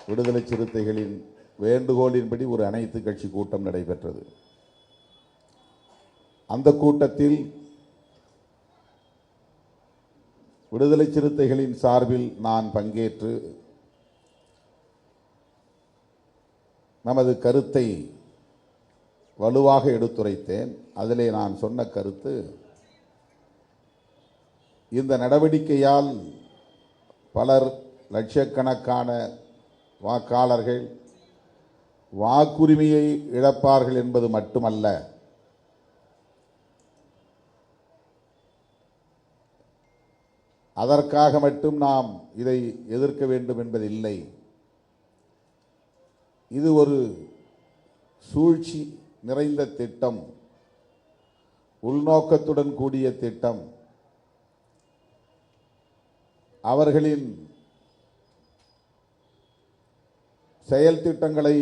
விடுதலை சிறுத்தைகளின் வேண்டுகோளின்படி ஒரு அனைத்து கட்சி கூட்டம் நடைபெற்றது. அந்த கூட்டத்தில் விடுதலை சிறுத்தைகளின் சார்பில் நான் பங்கேற்று நமது கருத்தை வலுவாக எடுத்துரைத்தேன். அதிலே நான் சொன்ன கருத்து, இந்த நடவடிக்கையால் பலர் லட்சக்கணக்கான வாக்காளர்கள் வாக்குரிமையை இழப்பார்கள் என்பது மட்டுமல்ல, அதற்காக மட்டும் நாம் இதை எதிர்க்க வேண்டும் என்பதில்லை. இது ஒரு சூழ்ச்சி நிறைந்த திட்டம், உள்நோக்கத்துடன் கூடிய திட்டம். அவர்களின் செயல் திட்டங்களை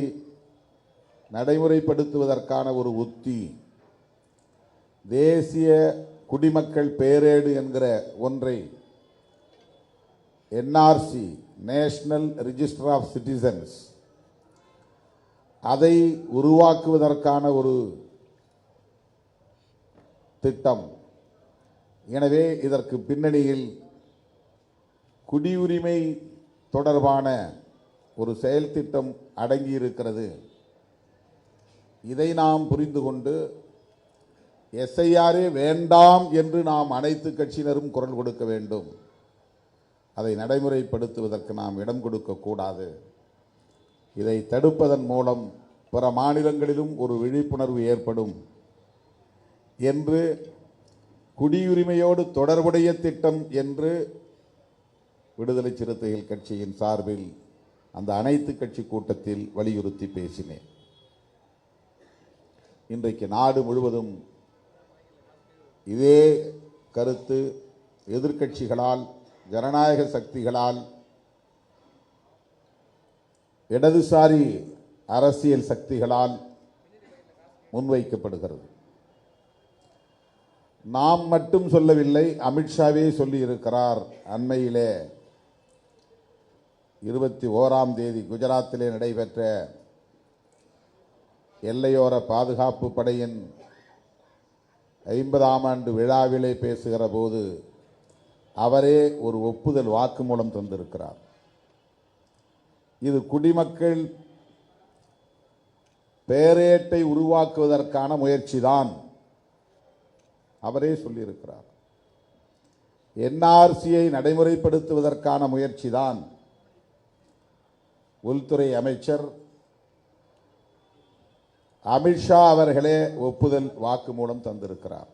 நடைமுறைப்படுத்துவதற்கான ஒரு உத்தி தேசிய குடிமக்கள் பேரேடு என்கிற ஒன்றை NRC, national register of citizens, அதை உருவாக்குவதற்கான ஒரு திட்டம். எனவே இதற்கு பின்னணியில் குடியுரிமை தொடர்பான ஒரு செயல் திட்டம் அடங்கியிருக்கிறது. இதை நாம் புரிந்து கொண்டு எஸ்ஐஆரே வேண்டாம் என்று நாம் அனைத்து கட்சியினரும் குரல் கொடுக்க வேண்டும். அதை நடைமுறைப்படுத்துவதற்கு நாம் இடம் கொடுக்கக்கூடாது. இதை தடுப்பதன் மூலம் பிற மாநிலங்களிலும் ஒரு விழிப்புணர்வு ஏற்படும் என்று குடியுரிமையோடு தொடர்புடைய திட்டம் என்று விடுதலை சிறுத்தைகள் கட்சியின் சார்பில் அந்த அனைத்து கட்சி கூட்டத்தில் வலியுறுத்தி பேசினேன். இன்றைக்கு நாடு முழுவதும் இதே கருத்து எதிர்க்கட்சிகளால், ஜனநாயக சக்திகளால், இடதுசாரி அரசியல் சக்திகளால் முன்வைக்கப்படுகிறது. நாம் மட்டும் சொல்லவில்லை, அமித்ஷாவே சொல்லியிருக்கிறார். அண்மையிலே 21ஆம் தேதி குஜராத்திலே நடைபெற்ற எல்லையோர பாதுகாப்பு படையின் 50ஆம் ஆண்டு விழாவிலே பேசுகிற போது அவரே ஒரு ஒப்புதல் வாக்குமூலம் தந்திருக்கிறார். இது குடிமக்கள் பேரேட்டை உருவாக்குவதற்கான முயற்சிதான். அவரே சொல்லியிருக்கிறார். என்ஆர்சியை நடைமுறைப்படுத்துவதற்கான முயற்சிதான். உள்துறை அமைச்சர் அமித்ஷா அவர்களே ஒப்புதல் வாக்குமூலம் தந்திருக்கிறார்.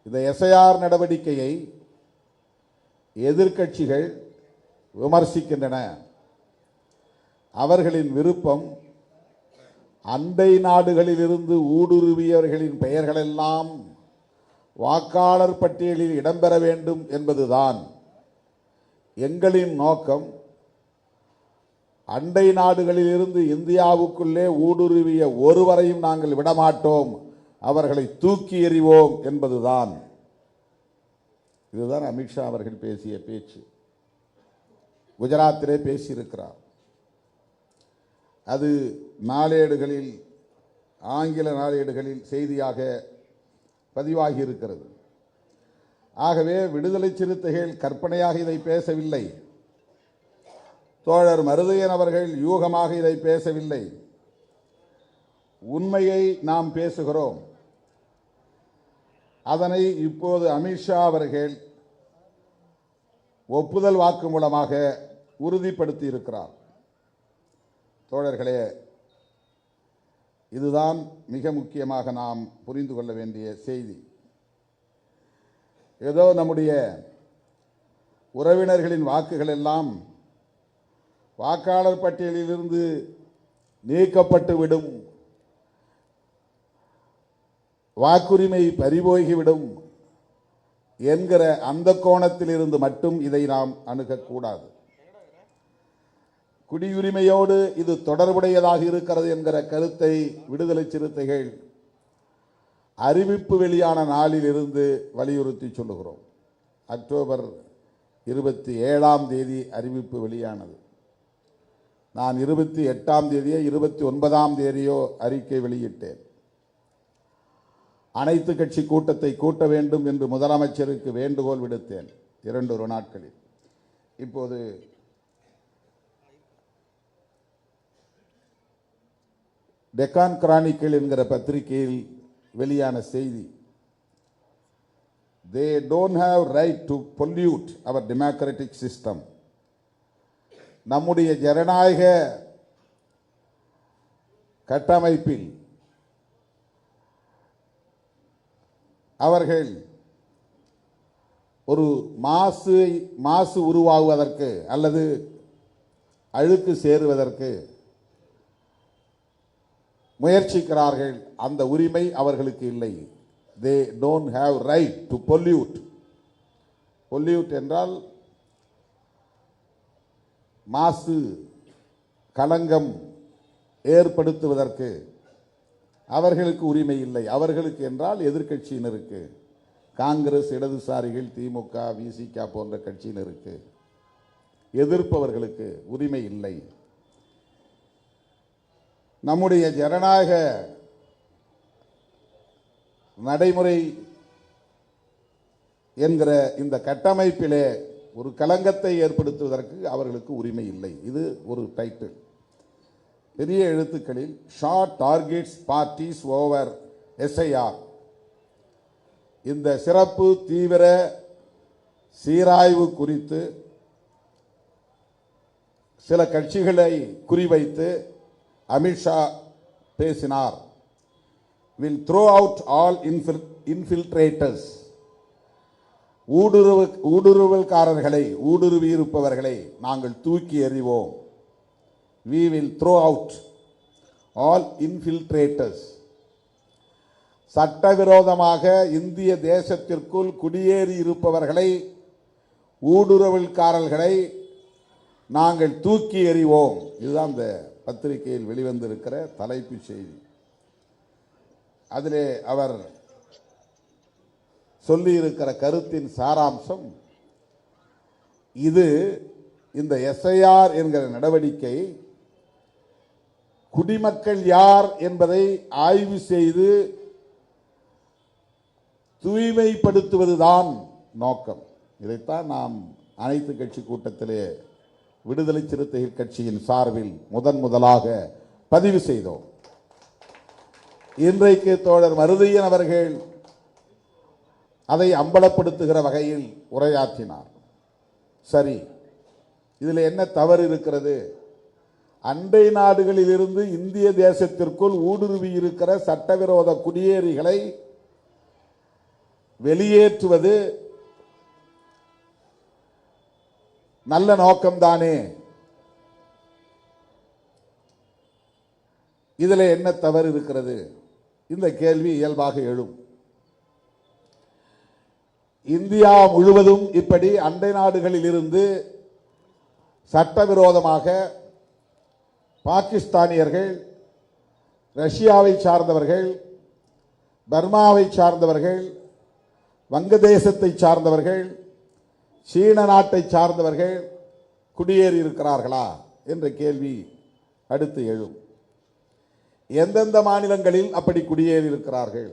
இந்த எஸ்ஐஆர் நடவடிக்கையை எதிர்க்கட்சிகள் விமர்சிக்கின்றன. அவர்களின் விருப்பம் அண்டை நாடுகளிலிருந்து ஊடுருவியவர்களின் பெயர்களெல்லாம் வாக்காளர் பட்டியலில் இடம்பெற வேண்டும் என்பதுதான். எங்களின் நோக்கம் அண்டை நாடுகளிலிருந்து இந்தியாவுக்குள்ளே ஊடுருவிய ஒருவரையும் நாங்கள் விடமாட்டோம், அவர்களை தூக்கி எறிவோம் என்பதுதான். இதுதான் அமித்ஷா அவர்கள் பேசிய பேச்சு. குஜராத்திலே பேசியிருக்கிறார். அது நாளேடுகளில், ஆங்கில நாளேடுகளில் செய்தியாக பதிவாகி இருக்கிறது. ஆகவே விடுதலை சிறுத்தைகள் கற்பனையாக இதை பேசவில்லை. தோழர் மருதையன் அவர்கள் யூகமாக இதை பேசவில்லை. உண்மையை நாம் பேசுகிறோம். அதனை இப்போது அமித்ஷா அவர்கள் ஒப்புதல் வாக்கு மூலமாக உறுதிப்படுத்தி இருக்கிறார். தோழர்களே, இதுதான் மிக முக்கியமாக நாம் புரிந்து கொள்ள வேண்டிய செய்தி. ஏதோ நம்முடைய உறவினர்களின் வாக்குகள் எல்லாம் வாக்காளர் பட்டியலிலிருந்து நீக்கப்பட்டு விடும், வாக்குரிமை பறிபோகிவிடும் என்கிற அந்த கோணத்தில் இருந்து மட்டும் இதை நாம் அணுகக்கூடாது. குடியுரிமையோடு இது தொடர்புடையதாக இருக்கிறது என்கிற கருத்தை விடுதலை சிறுத்தைகள் அறிவிப்பு வெளியான நாளில் இருந்து வலியுறுத்தி சொல்லுகிறோம். அக்டோபர் 27ஆம் தேதி அறிவிப்பு வெளியானது. நான் 28ஆம் தேதியோ 29ஆம் தேதியோ அறிக்கை வெளியிட்டேன். அனைத்து கட்சி கூட்டத்தை கூட்ட வேண்டும் என்று முதலமைச்சருக்கு வேண்டுகோள் விடுத்தேன் 2 நாட்களில். இப்போது டெக்கான் கிரானிக்கல் என்கிற பத்திரிகையில் வெளியான செய்தி, they don't have right to pollute our democratic system. நம்முடைய ஜனநாயக கட்டமைப்பில் அவர்கள் ஒரு மாசு உருவாகுவதற்கு அல்லது அழுக்கு சேருவதற்கு முயற்சிக்கிறார்கள். அந்த உரிமை அவர்களுக்கு இல்லை. they don't have right to pollute. pollute என்றால் மாசு களங்கம் ஏற்படுத்துவதற்கு அவர்களுக்கு உரிமை இல்லை. அவர்களுக்கு என்றால் எதிர்க்கட்சியினருக்கு, காங்கிரஸ், இடதுசாரிகள், திமுக, விசிக போன்ற கட்சியினருக்கு, எதிர்ப்பவர்களுக்கு உரிமை இல்லை. நம்முடைய ஜனநாயக நடைமுறை என்கிற இந்த கட்டமைப்பிலே ஒரு களங்கத்தை ஏற்படுத்துவதற்கு அவர்களுக்கு உரிமை இல்லை. இது ஒரு டைட்டில். பெரிய எழுத்துக்களில் short targets parties over SIR. இந்த சிறப்பு தீவிர சீராய்வு குறித்து சில கட்சிகளை குறிவைத்து அமித்ஷா பேசினார். will throw out all infiltrators. ஊடுருவல்காரர்களை, ஊடுருவி இருப்பவர்களை நாங்கள் தூக்கி எறிவோம். we will throw out all infiltrators. சட்டவிரோதமாக இந்திய தேசத்திற்குள் குடியேறி இருப்பவர்களை, ஊடுருவல்காரர்களை நாங்கள் தூக்கி எறிவோம். இதுதான் இந்த பத்திரிகையில் வெளிவந்திருக்கிற தலைப்புச் செய்தி. அதிலே அவர் சொல்லியிருக்கிற கருத்தின் சாராம்சம் இது. இந்த எஸ்ஐஆர் என்கிற நடவடிக்கை குடிமக்கள் யார் என்பதை ஆய்வு செய்து தூய்மைப்படுத்துவதுதான் நோக்கம். இதைத்தான் நாம் அனைத்து கட்சி கூட்டத்திலே விடுதலை சிறுத்தைகள் கட்சியின் சார்பில் முதலாக பதிவு செய்தோம். இன்றைக்கு தோழர் மருதையன் அவர்கள் அதை அம்பலப்படுத்துகிற வகையில் உரையாற்றினார். சரி, இதில் என்ன தவறு இருக்கிறது? அண்டை நாடுகளில் இருந்து இந்திய தேசத்திற்குள் ஊடுருவி இருக்கிற சட்டவிரோத குடியேறிகளை வெளியேற்றுவது நல்ல நோக்கம்தானே. இதில் என்ன தவறு இருக்கிறது? இந்த கேள்வி இயல்பாக எழும். இந்தியா முழுவதும் இப்படி அண்டை நாடுகளில் இருந்து சட்டவிரோதமாக பாகிஸ்தானியர்கள், ரஷ்யாவை சார்ந்தவர்கள், பர்மாவை சார்ந்தவர்கள், வங்கதேசத்தை சார்ந்தவர்கள், சீன நாட்டை சார்ந்தவர்கள் குடியேறி இருக்கிறார்களா என்ற கேள்வி அடுத்து எழும். எந்தெந்த மாநிலங்களில் அப்படி குடியேறி இருக்கிறார்கள்?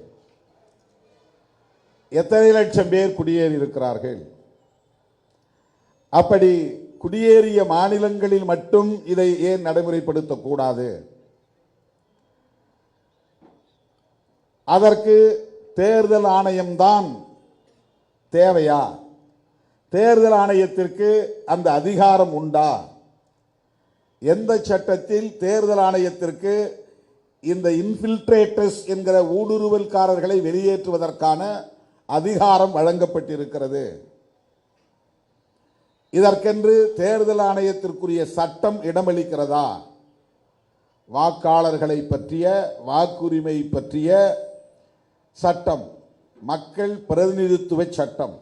எத்தனை லட்சம் பேர் குடியேறி இருக்கிறார்கள்? அப்படி குடியேறிய மாநிலங்களில் மட்டும் இதை ஏன் நடைமுறைப்படுத்தக்கூடாது? அதற்கு தேர்தல் ஆணையம்தான் தேவையா? தேர்தல் ஆணையத்திற்கு அந்த அதிகாரம் உண்டா? எந்த சட்டத்தில் தேர்தல் ஆணையத்திற்கு இந்த இன்ஃபில்ட்ரேட்டர்ஸ் என்கிற ஊடுருவல்காரர்களை வெளியேற்றுவதற்கான அதிகாரம் வழங்கப்பட்டிருக்கிறது? இதற்கென்று தேர்தல் ஆணையத்திற்குரிய சட்டம் இடமளிக்கிறதா? வாக்காளர்களை பற்றிய, வாக்குரிமை பற்றிய சட்டம், மக்கள் பிரதிநிதித்துவ சட்டம்,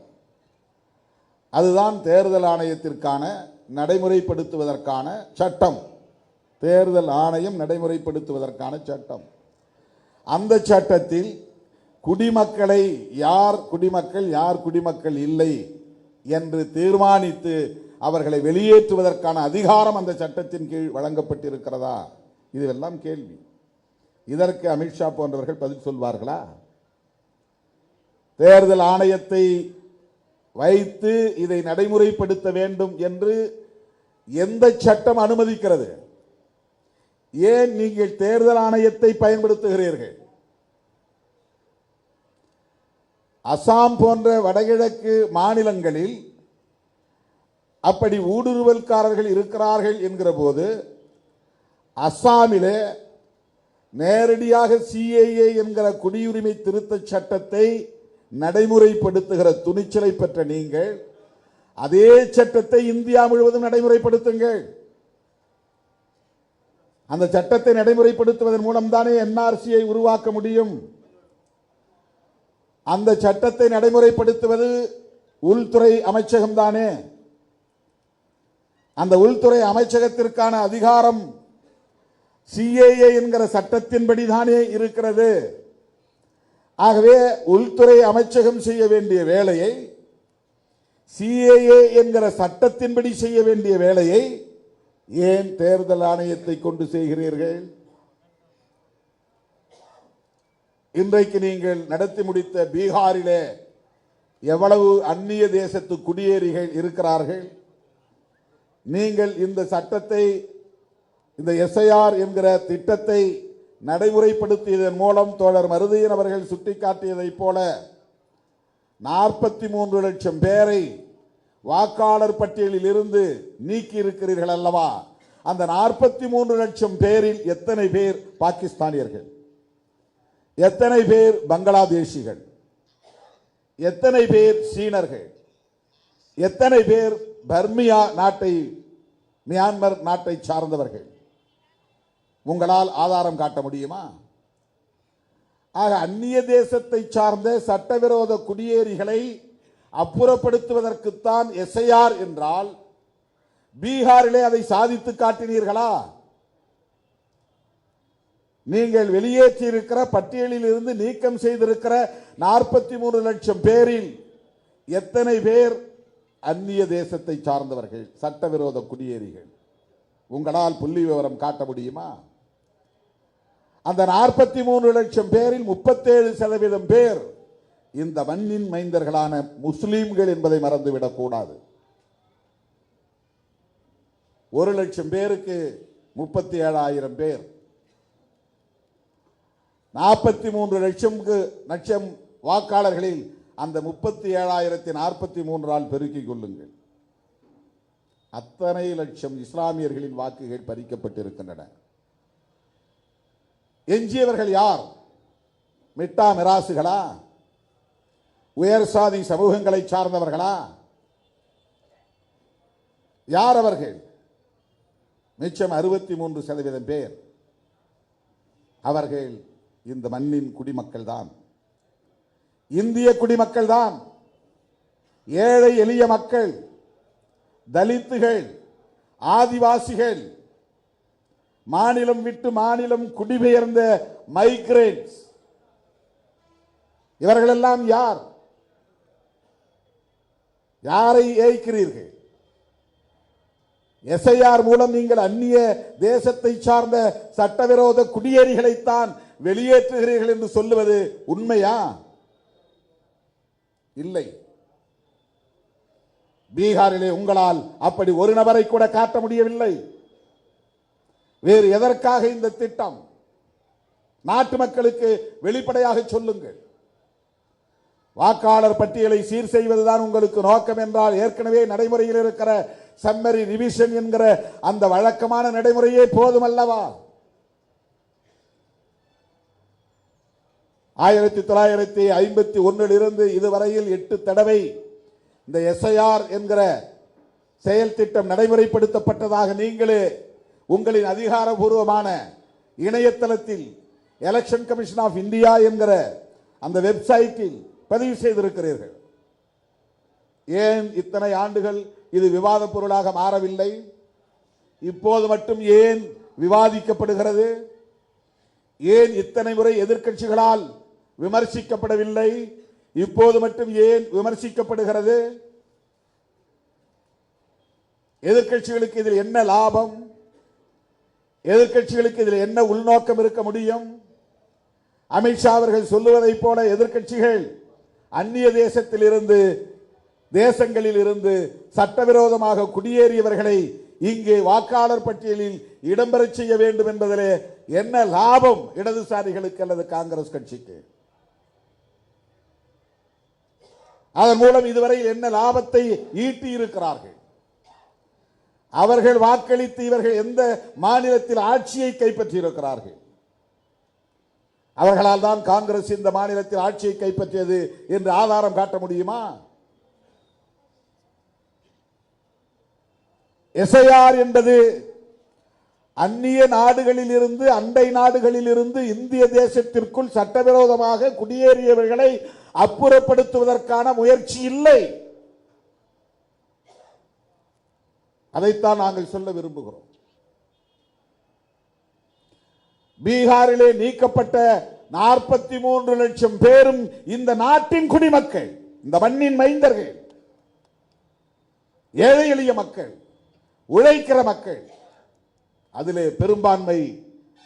அதுதான் தேர்தல் ஆணையத்திற்கான நடைமுறைப்படுத்துவதற்கான சட்டம். தேர்தல் ஆணையம் நடைமுறைப்படுத்துவதற்கான சட்டம். அந்த சட்டத்தில் குடிமக்களை யார் குடிமக்கள், யார் குடிமக்கள் இல்லை என்று தீர்மானித்து அவர்களை வெளியேற்றுவதற்கான அதிகாரம் அந்த சட்டத்தின் கீழ் வழங்கப்பட்டிருக்கிறதா? இதுவெல்லாம் கேள்வி. இதற்கு அமித்ஷா போன்றவர்கள் பதில் சொல்வார்களா? தேர்தல் ஆணையத்தை வைத்து இதை நடைமுறைப்படுத்த வேண்டும் என்று எந்த சட்டம் அனுமதிக்கிறது? ஏன் நீங்கள் தேர்தல் ஆணையத்தை பயன்படுத்துகிறீர்கள்? அசாம் போன்ற வடகிழக்கு மாநிலங்களில் அப்படி ஊடுருவல்காரர்கள் இருக்கிறார்கள் என்கிற போது அசாமிலே நேரடியாக சிஏஏ என்கிற குடியுரிமை திருத்த சட்டத்தை நடைமுறைப்படுத்துகிற துணிச்சலை பெற்ற நீங்கள் அதே சட்டத்தை இந்தியா முழுவதும் நடைமுறைப்படுத்துங்கள். அந்த சட்டத்தை நடைமுறைப்படுத்துவதன் மூலம் தானே என்ஆர்சியை உருவாக்க முடியும். அந்த சட்டத்தை நடைமுறைப்படுத்துவது உள்துறை அமைச்சகம் தானே. அந்த உள்துறை அமைச்சகத்திற்கான அதிகாரம் சிஏஏ என்கிற சட்டத்தின்படி தானே இருக்கிறது. ஆகவே உள்துறை அமைச்சகம் செய்ய வேண்டிய வேலையை, சிஏஏ என்கிற சட்டத்தின்படி செய்ய வேண்டிய வேலையை ஏன் தேர்தல் ஆணையத்தை கொண்டு செய்கிறீர்கள்? இன்றைக்கு நீங்கள் நடத்தி முடித்த பீகாரிலே எவ்வளவு அந்நிய தேசத்து குடியேறிகள் இருக்கிறார்கள்? நீங்கள் இந்த சட்டத்தை, இந்த எஸ்ஐஆர் என்கிற திட்டத்தை நடைமுறைப்படுத்தியதன் மூலம் தோழர் மருதையன் அவர்கள் சுட்டிக்காட்டியதைப் போல 43 லட்சம் பேரை வாக்காளர் பட்டியலில் இருந்து நீக்கி இருக்கிறீர்கள் அல்லவா? அந்த 43 லட்சம் பேரில் எத்தனை பேர் பாகிஸ்தானியர்கள், எத்தனை பேர் பங்களாதேஷிகள், எத்தனை பேர் சீனர்கள், எத்தனை பேர் பர்மியா நாட்டை, மியான்மர் நாட்டை சார்ந்தவர்கள்? உங்களால் ஆதாரம் காட்ட முடியுமா? ஆக அந்நிய தேசத்தை சார்ந்த சட்டவிரோத குடியேறிகளை அப்புறப்படுத்துவதற்குத்தான் எஸ்ஐஆர் என்றால் பீகாரிலே அதை சாதித்து காட்டினீர்களா? நீங்கள் வெளியேற்றியிருக்கிற பட்டியலில் இருந்து நீக்கம் செய்திருக்கிற 43 லட்சம் பேரில் எத்தனை பேர் அந்நிய தேசத்தை சார்ந்தவர்கள், சட்டவிரோத குடியேறிகள்? உங்களால் புள்ளி விவரம் காட்ட முடியுமா? அந்த 43 லட்சம் பேரில் 37% பேர் இந்த மண்ணின் மைந்தர்களான முஸ்லிம்கள் என்பதை மறந்துவிடக் கூடாது. 1 லட்சம் பேருக்கு 37,000 பேர், 43 லட்சம் வாக்காளர்களில் அந்த 37,043 பெருக்கிக் கொள்ளுங்கள். அத்தனை லட்சம் இஸ்லாமியர்களின் வாக்குகள் பறிக்கப்பட்டிருக்கின்றன. எஞ்சியவர்கள் யார்? மிட்டா மிராசுகளா? உயர் சாதி சமூகங்களை சார்ந்தவர்களா? யார் அவர்கள்? மிச்சம் 63% பேர் அவர்கள் இந்த மண்ணின் குடிமக்கள் தான், இந்திய குடிமக்கள் தான். ஏழை எளிய மக்கள், தலித்துகள், ஆதிவாசிகள், மாநிலம் விட்டு மாநிலம் குடிபெயர்ந்த மைக்ரேட்ஸ், இவர்களெல்லாம் யார்? யாரை ஏய்க்கிறீர்கள்? எஸ்ஐஆர் மூலம் நீங்கள் அந்நிய தேசத்தை சார்ந்த சட்டவிரோத குடியேறிகளைத்தான் வெளியேற்றுகிறீர்கள் என்று சொல்லுவது உண்மையா? இல்லை. பீகாரிலே உங்களால் அப்படி ஒரு நபரை கூட காட்ட முடியவில்லை. வேறு எதற்காக இந்த திட்டம்? நாட்டு மக்களுக்கு வெளிப்படையாக சொல்லுங்கள். வாக்காளர் பட்டியலை சீர் செய்வதுதான் உங்களுக்கு நோக்கம் என்றால் ஏற்கனவே நடைமுறையில் இருக்கிற சம்மரி ரிவிஷன் என்கிற அந்த வழக்கமான நடைமுறையே போதும் அல்லவா? 1951 இருந்து இதுவரையில் 8 தடவை இந்த எஸ்ஐஆர் என்கிற செயல் திட்டம் நடைமுறைப்படுத்தப்பட்டதாக நீங்களே உங்களின் அதிகாரபூர்வமான இணையதளத்தில் எலெக்ஷன் கமிஷன் ஆஃப் இந்தியா என்கிற அந்த வெப்சைட்டில் பதிவு செய்திருக்கிறீர்கள். ஏன் இத்தனை ஆண்டுகள் இது விவாத பொருளாக மாறவில்லை? இப்போது மட்டும் ஏன் விவாதிக்கப்படுகிறது? ஏன் இத்தனை முறை எதிர்க்கட்சிகளால் விமர்சிக்கப்படவில்லை? இப்போது மட்டும் ஏன் விமர்சிக்கப்படுகிறது? எதிர்க்கட்சிகளுக்கு இதில் என்ன லாபம்? எதிர்க்கட்சிகளுக்கு இதில் என்ன உள்நோக்கம் இருக்க முடியும்? அமித்ஷா அவர்கள் சொல்லுவதைப் போல எதிர்க்கட்சிகள் அந்நிய தேசங்களில் இருந்து சட்டவிரோதமாக குடியேறியவர்களை இங்கே வாக்காளர் பட்டியலில் இடம்பெறச் செய்ய வேண்டும் என்பதிலே என்ன லாபம் இடதுசாரிகளுக்கு அல்லது காங்கிரஸ் கட்சிக்கு? அதன் மூலம் இதுவரையில் என்ன லாபத்தை ஈட்டி இருக்கிறார்கள்? அவர்கள் வாக்களித்து இவர்கள் எந்த மாநிலத்தில் ஆட்சியை கைப்பற்றி இருக்கிறார்கள்? அவர்களால் தான் காங்கிரஸ் இந்த மாநிலத்தில் ஆட்சியை கைப்பற்றியது என்று ஆதாரம் காட்ட முடியுமா? எஸ்ஐஆர் என்பது அந்நிய நாடுகளில் இருந்து, அண்டை நாடுகளில் இருந்து இந்திய தேசத்திற்குள் சட்டவிரோதமாக குடியேறியவர்களை அப்புறப்படுத்துவதற்கான முயற்சி இல்லை. அதைத்தான் நாங்கள் சொல்ல விரும்புகிறோம். பீகாரிலே நீக்கப்பட்ட 43 லட்சம் பேரும் இந்த நாட்டின் குடிமக்கள், இந்த மண்ணின் மைந்தர்கள், ஏழை எளிய மக்கள், உழைக்கிற மக்கள். அதிலே பெரும்பான்மை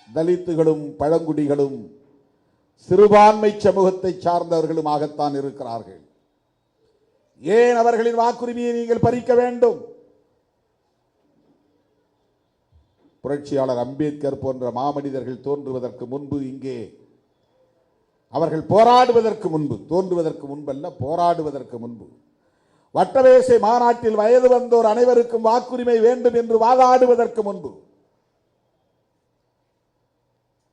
தலித்துகளும் பழங்குடிகளும் சிறுபான்மை சமூகத்தை சார்ந்தவர்களுமாகத்தான் இருக்கிறார்கள். ஏன் அவர்களின் வாக்குரிமையை நீங்கள் பறிக்க வேண்டும்? புரட்சியாளர் அம்பேத்கர் போன்ற மாமனிதர்கள் தோன்றுவதற்கு முன்பு, இங்கே அவர்கள் போராடுவதற்கு முன்பு, தோன்றுவதற்கு முன்பல்ல, போராடுவதற்கு முன்பு வட்டமேசை மாநாட்டில் வயது வந்தோர் அனைவருக்கும் வாக்குரிமை வேண்டும் என்று வாதாடுவதற்கு முன்பு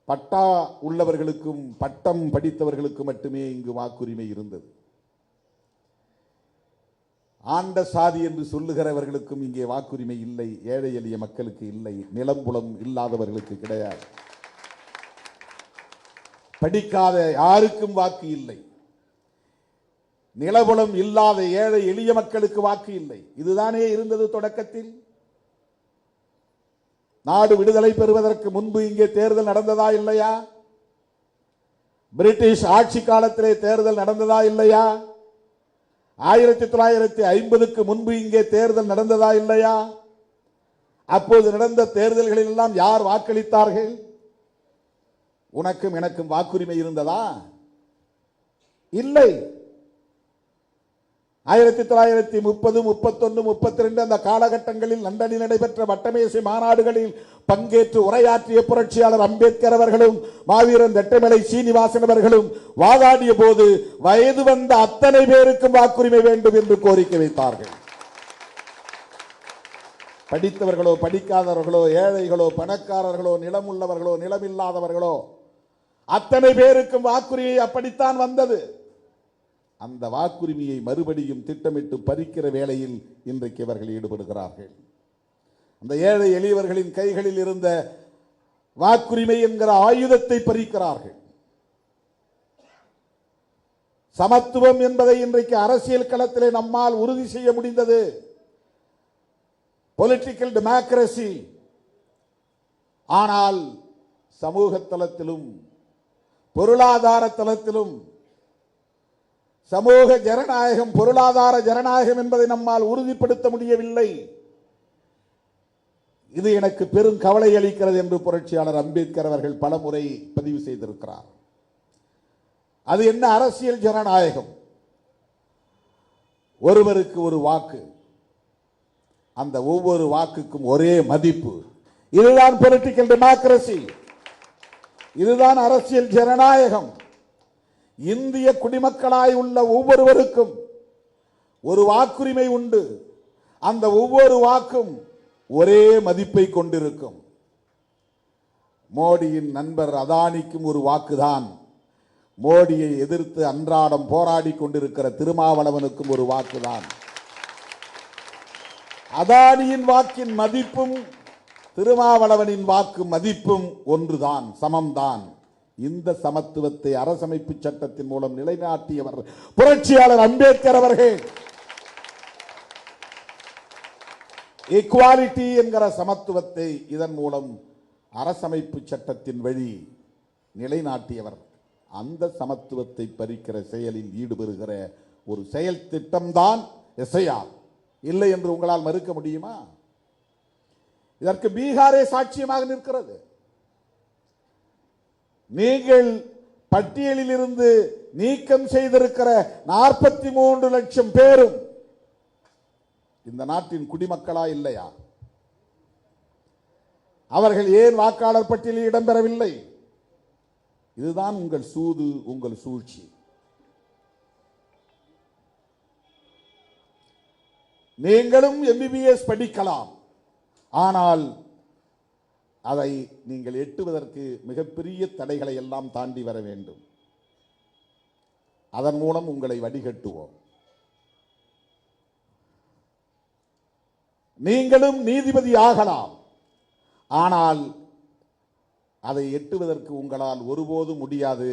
பட்டா உள்ளவர்களுக்கும் பட்டம் படித்தவர்களுக்கு மட்டுமே இங்கு வாக்குரிமை இருந்தது. ஆண்ட சாதி என்று சொல்லுகிறவர்களுக்கும் இங்கே வாக்குரிமை இல்லை. ஏழை எளிய மக்களுக்கு இல்லை. நிலம்புலம் இல்லாதவர்களுக்கு கிடையாது. படிக்காத யாருக்கும் வாக்கு இல்லை. நிலபுலம் இல்லாத ஏழை எளிய மக்களுக்கு வாக்கு இல்லை. இதுதானே இருந்தது தொடக்கத்தில். நாடு விடுதலை பெறுவதற்கு முன்பு இங்கே தேர்தல் நடந்ததா இல்லையா? பிரிட்டிஷ் ஆட்சி காலத்திலே தேர்தல் நடந்ததா இல்லையா? 1950க்கு முன்பு இங்கே தேர்தல் நடந்ததா இல்லையா? அப்போது நடந்த தேர்தல்களில் எல்லாம் யார் வாக்களித்தார்கள்? உனக்கும் எனக்கும் வாக்குரிமை இருந்ததா? இல்லை. 1930, 31, 32 அந்த காலகட்டங்களில் லண்டனில் நடைபெற்ற வட்டமேசை மாநாடுகளில் பங்கேற்று உரையாற்றிய புரட்சியாளர் அம்பேத்கர் அவர்களும் மாவீரன் ரெட்டமலை சீனிவாசன் அவர்களும் வாதாடிய போது வயது வந்த அத்தனை பேருக்கும் வாக்குரிமை வேண்டும் என்று கோரிக்கை வைத்தார்கள். படித்தவர்களோ படிக்காதவர்களோ, ஏழைகளோ பணக்காரர்களோ, நிலம் உள்ளவர்களோ நிலமில்லாதவர்களோ அத்தனை பேருக்கும் வாக்குரிமை அப்படித்தான் வந்தது. அந்த வாக்குரிமையை மறுபடியும் திட்டமிட்டு பறிக்கிற வேளையில் இன்றைக்கு அவர்கள் ஈடுபடுகிறார்கள். அந்த ஏழை எளியவர்களின் கைகளில் இருந்த வாக்குரிமை என்கிற ஆயுதத்தை பறிக்கிறார்கள். சமத்துவம் என்பதை இன்றைக்கு அரசியல் களத்திலே நம்மால் உறுதி செய்ய முடிந்தது. Political democracy. ஆனால் சமூக தளத்திலும் பொருளாதார தளத்திலும் சமூக ஜனநாயகம், பொருளாதார ஜனநாயகம் என்பதை நம்மால் உறுதிப்படுத்த முடியவில்லை. இது எனக்கு பெரும் கவலை அளிக்கிறது என்று புரட்சியாளர் அம்பேத்கர் அவர்கள் பல முறை பதிவு செய்திருக்கிறார். அது என்ன அரசியல் ஜனநாயகம்? ஒருவருக்கு ஒரு வாக்கு, அந்த ஒவ்வொரு வாக்குக்கும் ஒரே மதிப்பு. இதுதான் பொலிட்டிக்கல் டெமோக்ரசி. இதுதான் அரசியல் ஜனநாயகம். இந்திய குடிமக்களாய் உள்ள ஒவ்வொருவருக்கும் ஒரு வாக்குரிமை உண்டு. அந்த ஒவ்வொரு வாக்கும் ஒரே மதிப்பை கொண்டிருக்கும். மோடியின் நண்பர் அதானிக்கும் ஒரு வாக்குதான். மோடியை எதிர்த்து அன்றாடம் போராடி கொண்டிருக்கிற திருமாவளவனுக்கும் ஒரு வாக்குதான். அதானியின் வாக்கின் மதிப்பும் திருமாவளவனின் வாக்கு மதிப்பும் ஒன்றுதான், சமம்தான். இந்த சமத்துவத்தை அரசமைப்பு சட்டத்தின் மூலம் நிலைநாட்டியவர் புரட்சியாளர் அம்பேத்கர் அவர்கள். ஈக்குவாலிட்டி என்கிற சமத்துவத்தை இதன் மூலம் அரசமைப்பு சட்டத்தின் வழி நிலைநாட்டியவர். அந்த சமத்துவத்தை பறிக்கிற செயலில் ஈடுபடுகிற ஒரு செயல் திட்டம்தான் எஸ்ஐஆர். இல்லை என்று உங்களால் மறுக்க முடியுமா? இதற்கு பீகாரே சாட்சியமாக நிற்கிறது. நீங்கள் பட்டியலில் இருந்து நீக்கம் செய்திருக்கிற 43 லட்சம் பேரும் இந்த நாட்டின் குடிமக்களா இல்லையா? அவர்கள் ஏன் வாக்காளர் பட்டியலில் இடம்பெறவில்லை? இதுதான் உங்கள் சூது, உங்கள் சூழ்ச்சி. நீங்களும் MBBS படிக்கலாம், ஆனால் அதை நீங்கள் எட்டுவதற்கு மிகப்பெரிய தடைகளை எல்லாம் தாண்டி வர வேண்டும். அதன் மூலம் உங்களை வடிகட்டுவோம். நீங்களும் நீதிபதி ஆகலாம், ஆனால் அதை எட்டுவதற்கு உங்களால் ஒருபோதும் முடியாது.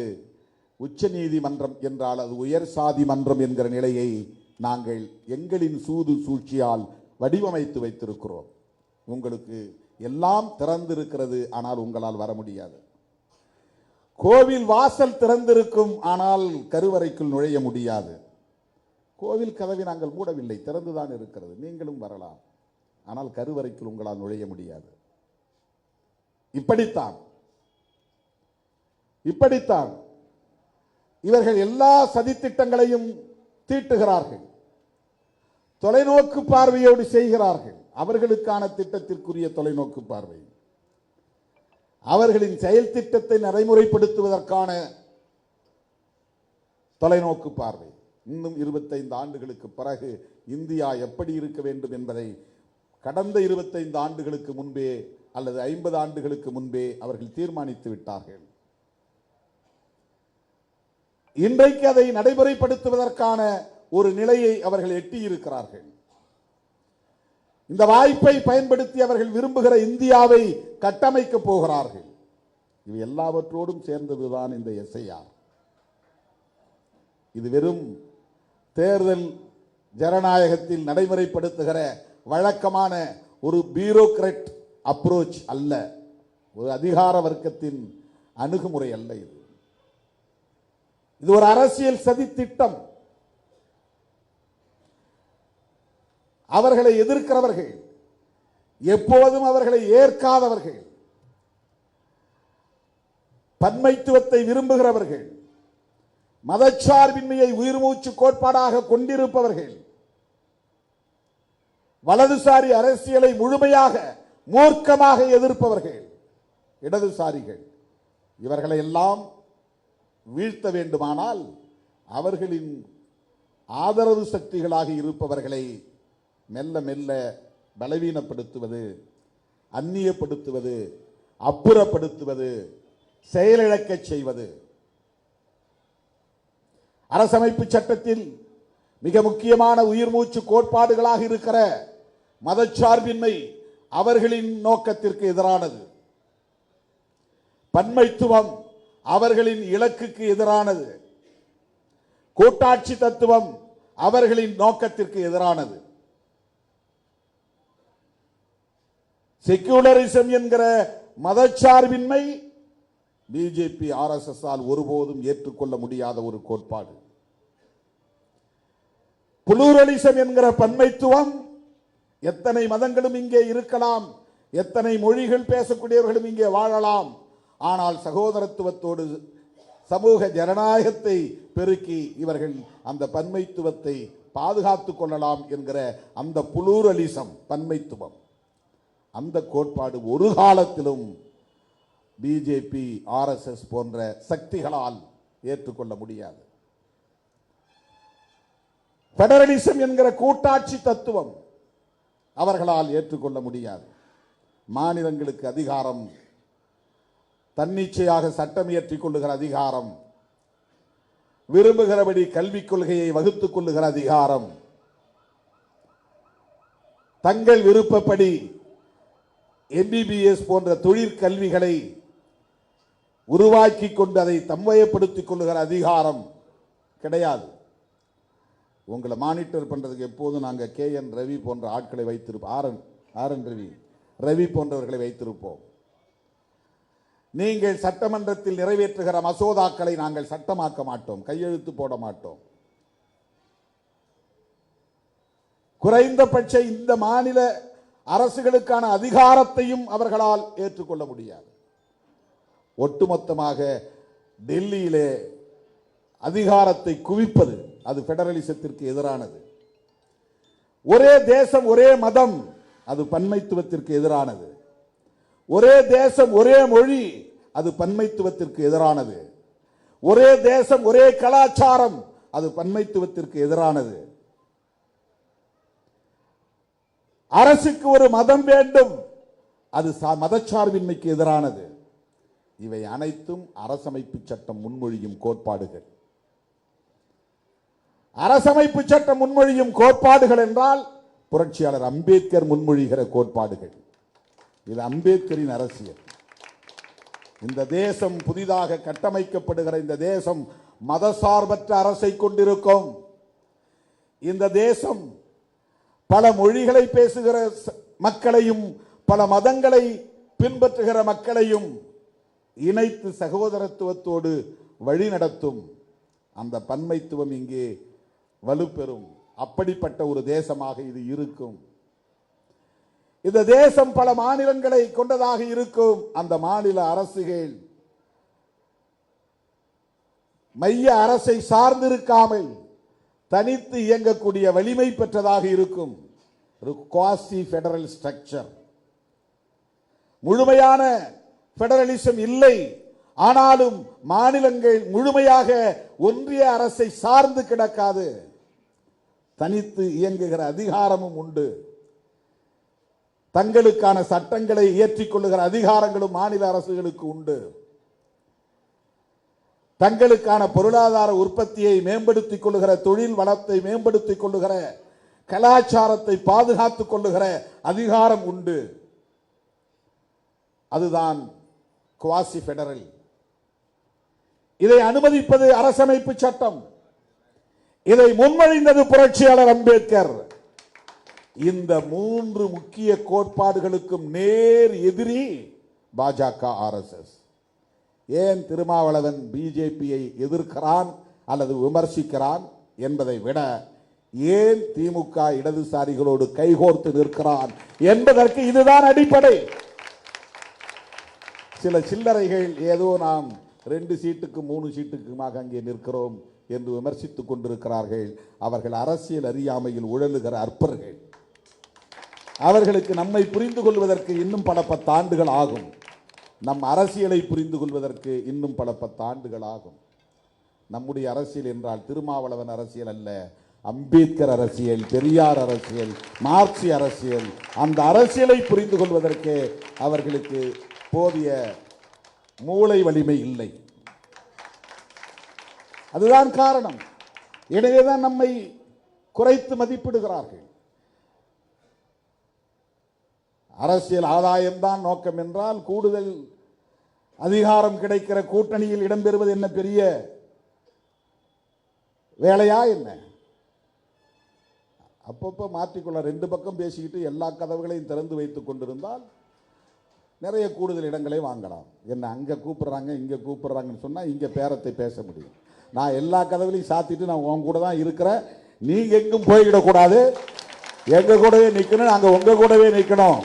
உச்ச நீதிமன்றம் என்றால் அது உயர் சாதி மன்றம் என்கிற நிலையை நாங்கள் எங்களின் சூது சூழ்ச்சியால் வடிவமைத்து வைத்திருக்கிறோம். உங்களுக்கு எல்லாம் திறந்திருக்கிறது, ஆனால் உங்களால் வர முடியாது. கோவில் வாசல் திறந்திருக்கும், ஆனால் கருவறைக்குள் நுழைய முடியாது. கோவில் கதவை நாங்கள் மூடவில்லை, திறந்துதான் இருக்கிறது. நீங்களும் வரலாம், ஆனால் கருவறைக்குள் உங்களால் நுழைய முடியாது. இப்படித்தான் இவர்கள் எல்லா சதித்திட்டங்களையும் தீட்டுகிறார்கள், தொலைநோக்கு பார்வையோடு செய்கிறார்கள். அவர்களுக்கான திட்டத்திற்குரிய தொலைநோக்கு பார்வை, அவர்களின் செயல் திட்டத்தை நடைமுறைப்படுத்துவதற்கான தொலைநோக்கு பார்வை. இன்னும் 25 ஆண்டுகளுக்கு பிறகு இந்தியா எப்படி இருக்க வேண்டும் என்பதை கடந்த 25 ஆண்டுகளுக்கு முன்பே அல்லது 50 ஆண்டுகளுக்கு முன்பே அவர்கள் தீர்மானித்து விட்டார்கள். இன்றைக்கு அதை நடைமுறைப்படுத்துவதற்கான ஒரு நிலையை அவர்கள் எட்டியிருக்கிறார்கள். இந்த வாய்ப்பை பயன்படுத்தி அவர்கள் விரும்புகிற இந்தியாவை கட்டமைக்கப் போகிறார்கள். இது எல்லாவற்றோடும் சேர்ந்ததுதான் இந்த SIR. இது வெறும் தேர்தல் ஜனநாயகத்தில் நடைமுறைப்படுத்துகிற வழக்கமான ஒரு பியூரோக்ராட் அப்ரோச் அல்ல, ஒரு அதிகார வர்க்கத்தின் அணுகுமுறை அல்ல. இது ஒரு அரசியல் சதி திட்டம். அவர்களை எதிர்க்கிறவர்கள், எப்போதும் அவர்களை ஏற்காதவர்கள், பன்மைத்துவத்தை விரும்புகிறவர்கள், மதச்சார்பின்மையை உயிர்மூச்சு கோட்பாடாக கொண்டிருப்பவர்கள், வலதுசாரி அரசியலை முழுமையாக மூர்க்கமாக எதிர்ப்பவர்கள், இடதுசாரிகள், இவர்களை எல்லாம் வீழ்த்த வேண்டுமானால் அவர்களின் ஆதரவு சக்திகளாக இருப்பவர்களை மெல்ல மெல்ல பலவீனப்படுத்துவது, அந்நியப்படுத்துவது, அப்புறப்படுத்துவது, செயலிழக்கச் செய்வது. அரசமைப்பு சட்டத்தில் மிக முக்கியமான உயிர் மூச்சு கோட்பாடுகளாக இருக்கிற மதச்சார்பின்மை அவர்களின் நோக்கத்திற்கு எதிரானது. பன்மைத்துவம் அவர்களின் இலக்குக்கு எதிரானது. கூட்டாட்சி தத்துவம் அவர்களின் நோக்கத்திற்கு எதிரானது. செக்யூலரிசம் என்கிற மதச்சார்பின்மை பிஜேபி RSS ஆல் ஒருபோதும் ஏற்றுக்கொள்ள முடியாத ஒரு கோட்பாடு. புளூரலிசம் என்கிற பன்மைத்துவம், எத்தனை மதங்களும் இங்கே இருக்கலாம், எத்தனை மொழிகள் பேசக்கூடியவர்களும் இங்கே வாழலாம், ஆனால் சகோதரத்துவத்தோடு சமூக ஜனநாயகத்தை பெருக்கி இவர்கள் அந்த பன்மைத்துவத்தை பாதுகாத்துக் கொள்ளலாம் என்கிற அந்த புளூரலிசம், பன்மைத்துவம், அந்த கோட்பாடு ஒரு காலத்திலும் பிஜேபி RSS போன்ற சக்திகளால் ஏற்றுக்கொள்ள முடியாது. பெடரலிசம் என்கிற கூட்டாட்சி தத்துவம் அவர்களால் ஏற்றுக்கொள்ள முடியாது. மாநிலங்களுக்கு அதிகாரம், தன்னிச்சையாக சட்டம் இயற்றிக் கொள்ளுகிற அதிகாரம், விரும்புகிறபடி கல்விக் கொள்கையை வகுத்துக் கொள்ளுகிற அதிகாரம், தங்கள் விருப்பப்படி MBBS போன்ற தொழிற்கல்விகளை உருவாக்கி கொண்டு அதை தம்வயப்படுத்திக் கொள்ளுகிற அதிகாரம் கிடையாது. உங்களை மானிட்டர் பண்றதுக்கு எப்போதும் நாங்கள் KN ரவி போன்ற ஆட்களை வைத்திருப்போம், RN ரவி போன்றவர்களை வைத்திருப்போம். நீங்கள் சட்டமன்றத்தில் நிறைவேற்றுகிற மசோதாக்களை நாங்கள் சட்டமாக்க மாட்டோம், கையெழுத்து போட மாட்டோம். குறைந்தபட்ச இந்த மாநில அரசுகளுக்கான அதிகாரத்தையும் அவர்களால் ஏற்றுக்கொள்ள முடியாது. ஒட்டுமொத்தமாக டெல்லியிலே அதிகாரத்தை குவிப்பது அது பெடரலிசத்திற்கு எதிரானது. ஒரே தேசம் ஒரே மதம் அது பன்மைத்துவத்திற்கு எதிரானது. ஒரே தேசம் ஒரே மொழி அது பன்மைத்துவத்திற்கு எதிரானது. ஒரே தேசம் ஒரே கலாச்சாரம் அது பன்மைத்துவத்திற்கு எதிரானது. அரசுக்கு ஒரு மதம் வேண்டும், அது மதச்சார்பின்மைக்கு எதிரானது. இவை அனைத்தும் அரசமைப்பு சட்டம் முன்மொழியும் கோட்பாடுகள். அரசமைப்பு சட்டம் முன்மொழியும் கோட்பாடுகள் என்றால் புரட்சியாளர் அம்பேத்கர் முன்மொழிகிற கோட்பாடுகள். இது அம்பேத்கரின் அரசியல். இந்த தேசம் புதிதாக கட்டமைக்கப்படுகிற இந்த தேசம் மதசார்பற்ற அரசை கொண்டிருக்கும். இந்த தேசம் பல மொழிகளை பேசுகிற மக்களையும் பல மதங்களை பின்பற்றுகிற மக்களையும் இணைத்து சகோதரத்துவத்தோடு வழிநடத்தும். அந்த பன்மைத்துவம் இங்கே வலுப்பெறும். அப்படிப்பட்ட ஒரு தேசமாக இது இருக்கும். இந்த தேசம் பல மாநிலங்களை கொண்டதாக இருக்கும். அந்த மாநில அரசுகள் மைய அரசை சார்ந்திருக்காமல் தனித்து இயங்கக்கூடிய வலிமை பெற்றதாக இருக்கும். ஒரு குவாசி ஃபெடரல் ஸ்ட்ரக்சர். முழுமையான பெடரலிசம் இல்லை, ஆனாலும் மாநிலங்கள் முழுமையாக ஒன்றிய அரசை சார்ந்து கிடக்காது. தனித்து இயங்குகிற அதிகாரமும் உண்டு. தங்களுக்கான சட்டங்களை இயற்றிக் கொள்ளுகிற அதிகாரங்களும் மாநில அரசுகளுக்கு உண்டு. தங்களுக்கான பொருளாதார உற்பத்தியை மேம்படுத்திக் கொள்ளுகிற, தொழில் வளத்தை மேம்படுத்திக் கொள்ளுகிற, கலாச்சாரத்தை பாதுகாத்துக் கொள்ளுகிற அதிகாரம் உண்டு. அதுதான் குவாசி ஃபெடரல். இதை அனுமதிப்பது அரசமைப்பு சட்டம். இதை முன்மொழிந்தது புரட்சியாளர் அம்பேத்கர். இந்த மூன்று முக்கிய கோட்பாடுகளுக்கும் நேர் எதிரி பாஜக, ஆர்எஸ்எஸ். ஏன் திருமாவளவன் பிஜேபியை எதிர்க்கிறான் அல்லது விமர்சிக்கிறான் என்பதை விட ஏன் திமுக இடதுசாரிகளோடு கைகோர்த்து நிற்கிறான் என்பதற்கு இதுதான் அடிப்படை. சில சில்லறைகள் ஏதோ நாம் 2 சீட்டுக்கு 3 சீட்டுக்குமாக அங்கே நிற்கிறோம் என்று விமர்சித்துக் கொண்டிருக்கிறார்கள். அவர்கள் அரசியல் அறியாமையில் உழலுகிற அற்பர்கள். அவர்களுக்கு நம்மை புரிந்து கொள்வதற்கு இன்னும் பல 10 ஆண்டுகள் ஆகும். நம் அரசியலை புரிந்து கொள்வதற்கு இன்னும் பல 10 ஆண்டுகள் ஆகும். நம்முடைய அரசியல் என்றால் திருமாவளவன் அரசியல் அல்ல, அம்பேத்கர் அரசியல், பெரியார் அரசியல், மார்க்சிய அரசியல். அந்த அரசியலை புரிந்து கொள்வதற்கு அவர்களுக்கு போதிய மூளை வலிமை இல்லை. அதுதான் காரணம். எனவேதான் நம்மை குறைத்து மதிப்பிடுகிறார்கள். அரசியல் ஆதாயம்தான் நோக்கம் என்றால் கூடுதல் அதிகாரம் கிடைக்கிற கூட்டணியில் இடம்பெறுவது என்ன பெரிய வேலையா என்ன? அப்பப்போ மாற்றிக்கொள்ள 2 பக்கம் பேசிக்கிட்டு எல்லா கதவுகளையும் திறந்து வைத்துக் கொண்டிருந்தால் நிறைய கூடுதல் இடங்களை வாங்கலாம். என்ன அங்கே கூப்பிடுறாங்க இங்கே கூப்பிடுறாங்கன்னு சொன்னால் இங்கே பேரத்தை பேச முடியும். நான் எல்லா கதவுலையும் சாத்திட்டு நான் உன் கூட தான் இருக்கிறேன், நீங்க எங்கும் போய்விடக்கூடாது, எங்க கூடவே நிற்கணும், நாங்கள் உங்க கூடவே நிற்கணும்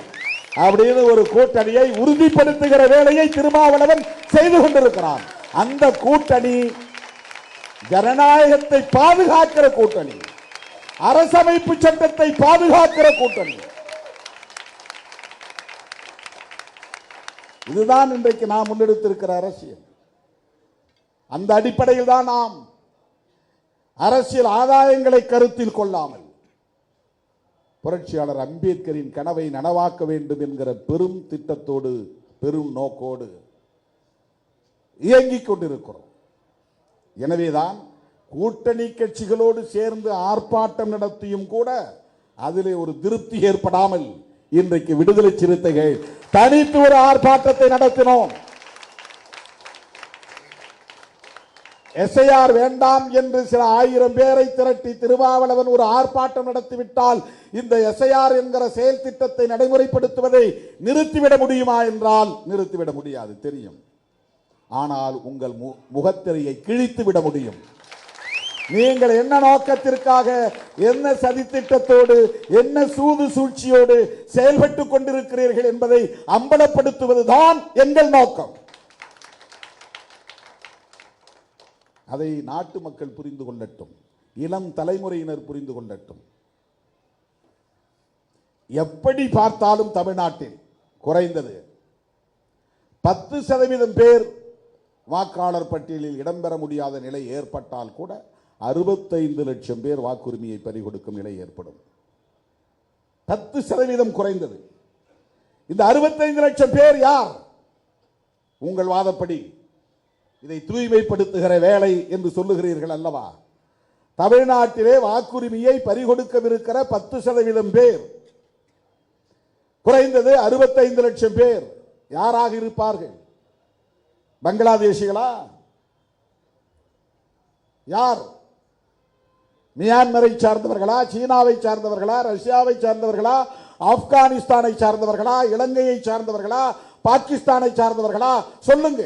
அப்படின்னு ஒரு கூட்டணியை உறுதிப்படுத்துகிற வேலையை திருமாவளவன் செய்து கொண்டிருக்கிறான். அந்த கூட்டணி ஜனநாயகத்தை பாதுகாக்கிற கூட்டணி, அரசமைப்பு சட்டத்தை பாதுகாக்கிற கூட்டணி. இதுதான் இன்றைக்கு நாம் முன்னெடுத்திருக்கிற அரசியல். அந்த அடிப்படையில் தான் நாம் அரசியல் ஆதாயங்களை கருத்தில் கொள்ளாமல் புரட்சியாளர் அம்பேத்கரின் கனவை நனவாக்க வேண்டும் என்கிற பெரும் திட்டத்தோடு பெரும் நோக்கோடு இயங்கிக் கொண்டிருக்கிறோம். எனவேதான் கூட்டணி கட்சிகளோடு சேர்ந்து ஆர்ப்பாட்டம் நடத்தியும் கூட அதிலே ஒரு திருப்தி ஏற்படாமல் இன்றைக்கு விடுதலை சிறுத்தைகள் தனித்து ஒரு ஆர்ப்பாட்டத்தை நடத்தினோம். எஸ்ஐஆர் வேண்டாம் என்று சில 1000 பேரை திரட்டி திருமாவளவன் ஒரு ஆர்ப்பாட்டம் நடத்திவிட்டால் இந்த எஸ்ஐஆர் என்கிற செயல் திட்டத்தை நடைமுறைப்படுத்துவதை நிறுத்திவிட முடியுமா என்றால் நிறுத்திவிட முடியாது, தெரியும். ஆனால் உங்கள் முகத்திரையை கிழித்து விட முடியும். நீங்கள் என்ன நோக்கத்திற்காக, என்ன சதித்திட்டத்தோடு, என்ன சூது சூழ்ச்சியோடு செயல்பட்டுக் கொண்டிருக்கிறீர்கள் என்பதை அம்பலப்படுத்துவதுதான் எங்கள் நோக்கம். அதை நாட்டு மக்கள் புரிந்து கொள்ளட்டும், இளம் தலைமுறையினர் புரிந்து கொள்ளட்டும். எப்படி பார்த்தாலும் தமிழ்நாட்டில் குறைந்தது 10% பேர் வாக்காளர் பட்டியலில் இடம்பெற முடியாத நிலை ஏற்பட்டால் கூட 65 லட்சம் பேர் வாக்குரிமையை பறிகொடுக்கும் நிலை ஏற்படும். 10% குறைந்தது. இந்த 65 லட்சம் பேர் யார்? உங்கள் வாதப்படி இதை தூய்மைப்படுத்துகிற வேலை என்று சொல்லுகிறீர்கள் அல்லவா? தமிழ்நாட்டிலே வாக்குரிமையை பறிகொடுக்கவிருக்கிற 10% பேர், குறைந்தது 65 லட்சம் பேர் யாராக இருப்பார்கள்? பங்களாதேஷிகளா? யார்? மியான்மரை சார்ந்தவர்களா? சீனாவை சார்ந்தவர்களா? ரஷ்யாவை சார்ந்தவர்களா? ஆப்கானிஸ்தானை சார்ந்தவர்களா? இலங்கையை சார்ந்தவர்களா? பாகிஸ்தானை சார்ந்தவர்களா? சொல்லுங்க.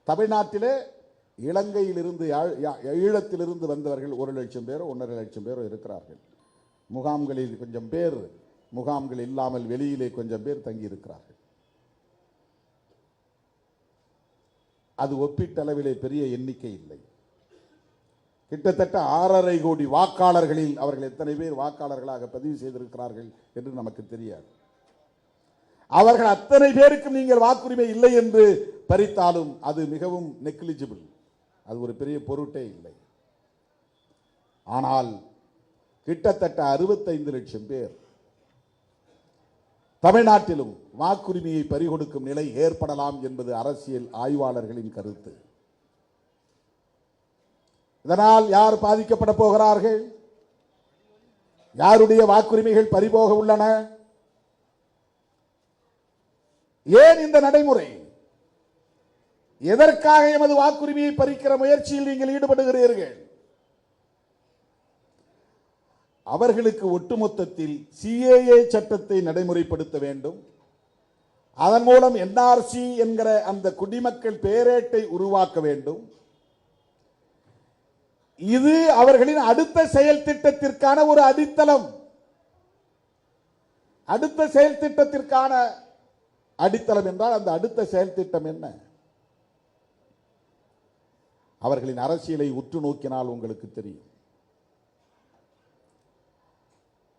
தமிழ்நாட்டிலே இலங்கையிலிருந்து, ஈழத்திலிருந்து வந்தவர்கள் 1 லட்சம் பேரோ 1.5 லட்சம் பேரோ இருக்கிறார்கள். முகாம்களில் கொஞ்சம் பேர், முகாம்கள் இல்லாமல் வெளியிலே கொஞ்சம் பேர் தங்கி இருக்கிறார்கள். அது ஒப்பீட்டளவிலே பெரிய எண்ணிக்கை இல்லை. கிட்டத்தட்ட 6.5 கோடி வாக்காளர்களில் அவர்கள் எத்தனை பேர் வாக்காளர்களாக பதிவு செய்திருக்கிறார்கள் என்று நமக்கு தெரியாது. அவர்கள் அத்தனை பேருக்கும் நீங்கள் வாக்குரிமை இல்லை என்று பறித்தாலும் அது மிகவும் நெக்லிஜிபிள், அது ஒரு பெரிய பொருட்டே இல்லை. ஆனால் கிட்டத்தட்ட 65 லட்சம் பேர் தமிழ்நாட்டிலும் வாக்குரிமையை பறிகொடுக்கும் நிலை ஏற்படலாம் என்பது அரசியல் ஆய்வாளர்களின் கருத்து. இதனால் யார் பாதிக்கப்பட போகிறார்கள்? யாருடைய வாக்குரிமைகள் பறிபோக உள்ளன? ஏன் இந்த நடைமுறை? எதற்காக எமது வாக்குரிமையை பறிக்கிற முயற்சியில் நீங்கள் ஈடுபடுகிறீர்கள்? அவர்களுக்கு ஒட்டுமொத்தத்தில் சிஏஏ சட்டத்தை நடைமுறைப்படுத்த வேண்டும். அதன் மூலம் என்ஆர்சி என்கிற அந்த குடிமக்கள் பேரேட்டை உருவாக்க வேண்டும். இது அவர்களின் அடுத்த செயல் திட்டத்திற்கான ஒரு அடித்தளம். அடுத்த செயல் திட்டத்திற்கான அடித்தளம் என்றால் அந்த அடுத்த செயல் திட்டம் என்ன? அவர்களின் அரசியலை உற்று நோக்கினால் உங்களுக்கு தெரியும்.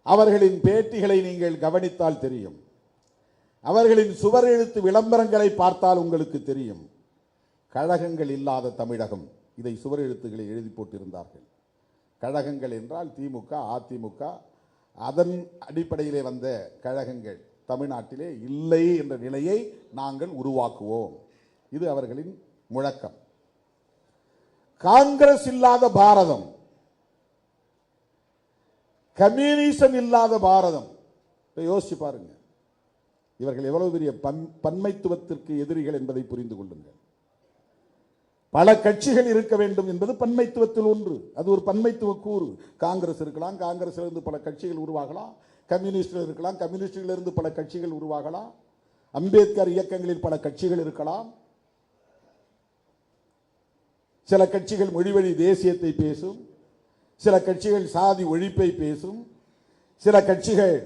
அவர்களின் பேட்டிகளை நீங்கள் கவனித்தால் தெரியும். அவர்களின் சுவர் எழுத்து விளம்பரங்களை பார்த்தால் உங்களுக்கு தெரியும். கழகங்கள் இல்லாத தமிழகம், இதை சுவர் எழுத்துக்களை எழுதி போட்டிருந்தார்கள். கழகங்கள் என்றால் திமுக, அதிமுக, அதன் அடிப்படையிலே வந்த கழகங்கள் தமிழ்நாட்டிலே இல்லை என்ற நிலையை நாங்கள் உருவாக்குவோம். இது அவர்களின் முழக்கம். காங்கிரஸ் இல்லாத பாரதம், கம்யூனிசம் இல்லாத பாரதம். யோசிச்சு பாருங்க, இவர்கள் எவ்வளவு பெரிய பன்மைத்துவத்திற்கு எதிரிகள் என்பதை புரிந்து கொள்ளுங்கள். பல கட்சிகள் இருக்க வேண்டும் என்பது பன்மைத்துவத்தில் ஒன்று. அது ஒரு பன்மைத்துவ கூறு. காங்கிரஸ் இருக்கலாம், காங்கிரஸ்ல இருந்து பல கட்சிகள் உருவாகலாம். கம்யூனிஸ்டில் இருக்கலாம், கம்யூனிஸ்டில் இருந்து பல கட்சிகள் உருவாகலாம். அம்பேத்கர் இயக்கங்களில் பல கட்சிகள் இருக்கலாம். சில கட்சிகள் மொழிவழி தேசியத்தை பேசும், சில கட்சிகள் சாதி ஒழிப்பை பேசும், சில கட்சிகள்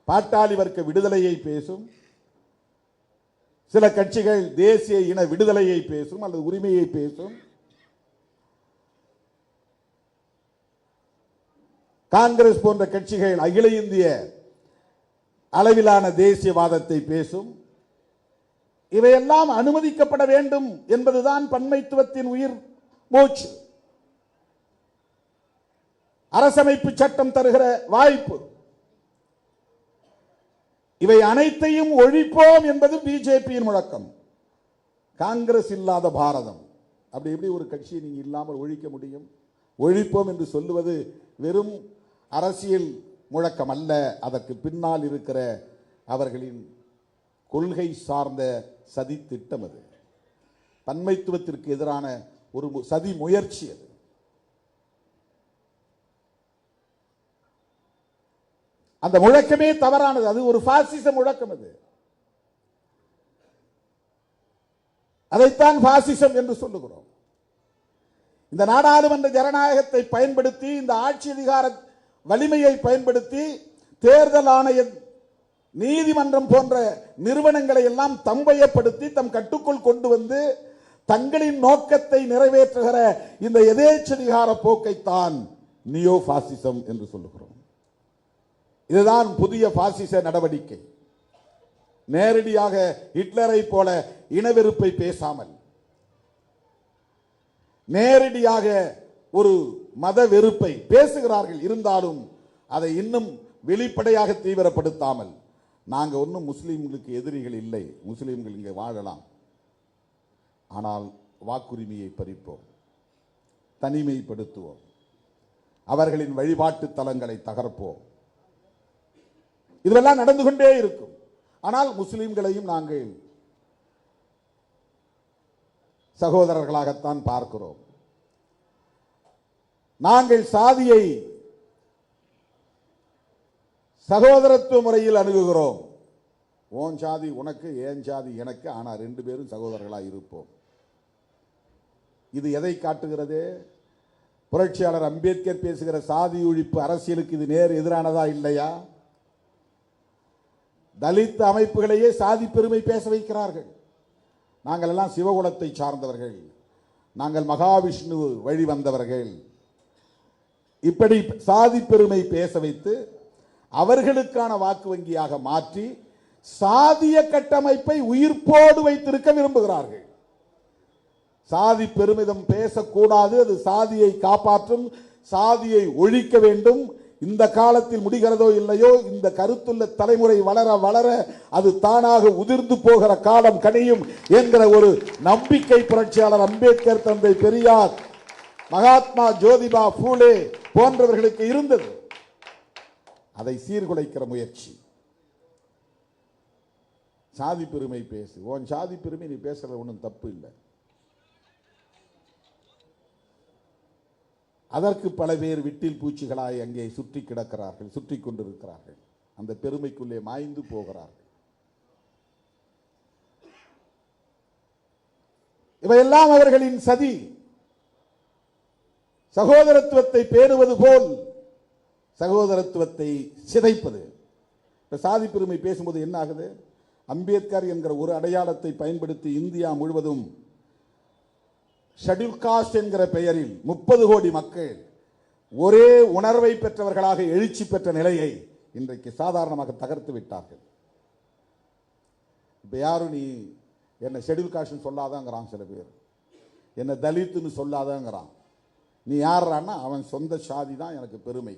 பாட்டாளி வர்க்க விடுதலையை பேசும், சில கட்சிகள் தேசிய இன விடுதலையை பேசும் அல்லது உரிமையை பேசும். காங்கிரஸ் போன்ற கட்சிகள் அகில இந்திய அளவிலான தேசியவாதத்தை பேசும். இவையெல்லாம் அனுமதிக்கப்பட வேண்டும் என்பதுதான் பன்மைத்துவத்தின் உயிர் மூச்சு. அரசமைப்பு சட்டம் தருகிற வாய்ப்பு. இவை அனைத்தையும் ஒழிப்போம் என்பது பிஜேபியின் முழக்கம். காங்கிரஸ் இல்லாத பாரதம், அப்படி எப்படி ஒரு கட்சியை நீங்க இல்லாமல் ஒழிக்க முடியும்? ஒழிப்போம் என்று சொல்லுவது வெறும் அரசியல் முழக்கம் அல்ல, அதற்கு பின்னால் இருக்கிற அவர்களின் கொள்கை சார்ந்த சதி திட்டம். அது பன்மைத்துவத்திற்கு எதிரான ஒரு சதி முயற்சி. அது அந்த முழக்கமே தவறானது. அது ஒரு பாசிச முழக்கம். அது அதைத்தான் பாசிசம் என்று சொல்லுகிறோம். இந்த நாடாளுமன்ற ஜனநாயகத்தை பயன்படுத்தி, இந்த ஆட்சி அதிகார வலிமையை பயன்படுத்தி தேர்தல் ஆணையம், நீதிமன்றம் போன்ற நிறுவனங்களை எல்லாம் தம்பயப்படுத்தி தம் கட்டுக்குள் கொண்டு வந்து தங்களின் நோக்கத்தை நிறைவேற்றுகிற இந்த எதேச்சதிகார போக்கைத்தான் நியோ பாசிசம் என்று சொல்லுகிறோம். இதுதான் புதிய பாசிச நடவடிக்கை. நேரடியாக ஹிட்லரை போல இனவெறுப்பை பேசாமல், நேரடியாக ஒரு மத வெறுப்பை பேசுகிறார்கள். இருந்தாலும் அதை இன்னும் வெளிப்படையாக தீவிரப்படுத்தாமல், நாங்க ஒன்றும் முஸ்லீம்களுக்கு எதிரிகள் இல்லை, முஸ்லீம்கள் இங்கே வாழலாம், ஆனால் வாக்குரிமையை பறிப்போம், தனிமைப்படுத்துவோம், அவர்களின் வழிபாட்டு தலங்களை தகர்ப்போம், இதெல்லாம் நடந்து கொண்டே இருக்கும். ஆனால் முஸ்லிம்களையும் நாங்கள் சகோதரர்களாகத்தான் பார்க்கிறோம். நாங்கள் சாதியை சகோதரத்துவ முறையில் அணுகுகிறோம். ஓன் சாதி உனக்கு, ஏன் சாதி எனக்கு, ஆனா ரெண்டு பேரும் சகோதரர்களாக இருப்போம். இது எதை காட்டுகிறது? புரட்சியாளர் அம்பேத்கர் பேசுகிற சாதி ஒழிப்பு அரசியலுக்கு இது நேர் எதிரானதா இல்லையா? தலித் அமைப்புகளையே சாதி பெருமை பேச வைக்கிறார்கள். நாங்கள் எல்லாம் சிவகுலத்தை சார்ந்தவர்கள், நாங்கள் மகாவிஷ்ணு வழி வந்தவர்கள், இப்படி சாதி பெருமை பேச வைத்து அவர்களுக்கான வாக்கு வங்கியாக மாற்றி சாதிய கட்டமைப்பை உயிர்ப்போடு வைத்திருக்க விரும்புகிறார்கள். சாதி பெருமிதம் பேசக்கூடாது, அது சாதியை காப்பாற்றும், சாதியை ஒழிக்க வேண்டும். இந்த காலத்தில் முடிகிறதோ இல்லையோ, இந்த கருத்துள்ள தலைமுறை வளர வளர அது தானாக உதிர்ந்து போகிற காலம் கனியும் என்கிற ஒரு நம்பிக்கை புரட்சியாளர் அம்பேத்கர், தந்தை பெரியார், மகாத்மா ஜோதிபா பூலே போன்றவர்களுக்கு இருந்தது. அதை சீர்குலைக்கிற முயற்சி. சாதி பெருமை பேசு, உன் சாதி பெருமை நீ பேசுறது ஒன்றும் தப்பு இல்லை. அதற்கு பல பேர் விட்டில் பூச்சிகளாய் அங்கே சுற்றி கிடக்கிறார்கள், சுற்றி கொண்டிருக்கிறார்கள், அந்த பெருமைக்குள்ளே மாய்ந்து போகிறார்கள். இவையெல்லாம் அவர்களின் சதி. சகோதரத்துவத்தை பேணுவது போல் சகோதரத்துவத்தை சிதைப்பது. சாதி பெருமை பேசும்போது என்ன ஆகுது? அம்பேத்கர் என்கிற ஒரு அடையாளத்தை பயன்படுத்தி இந்தியா முழுவதும் ஷெட்யூல் காஸ்ட் என்கிற பெயரில் 30 கோடி மக்கள் ஒரே உணர்வை பெற்றவர்களாக எழுச்சி பெற்ற நிலையை இன்றைக்கு சாதாரணமாக தகர்த்து விட்டார்கள். இப்ப யாரும் நீ என்ன ஷெட்யூல் காஸ்ட் சொல்லாதாங்கிறான், சில பேர் என்ன தலித்துன்னு சொல்லாதாங்கிறான். நீ யாரான்னா அவன் சொந்த சாதி தான் எனக்கு பெருமை.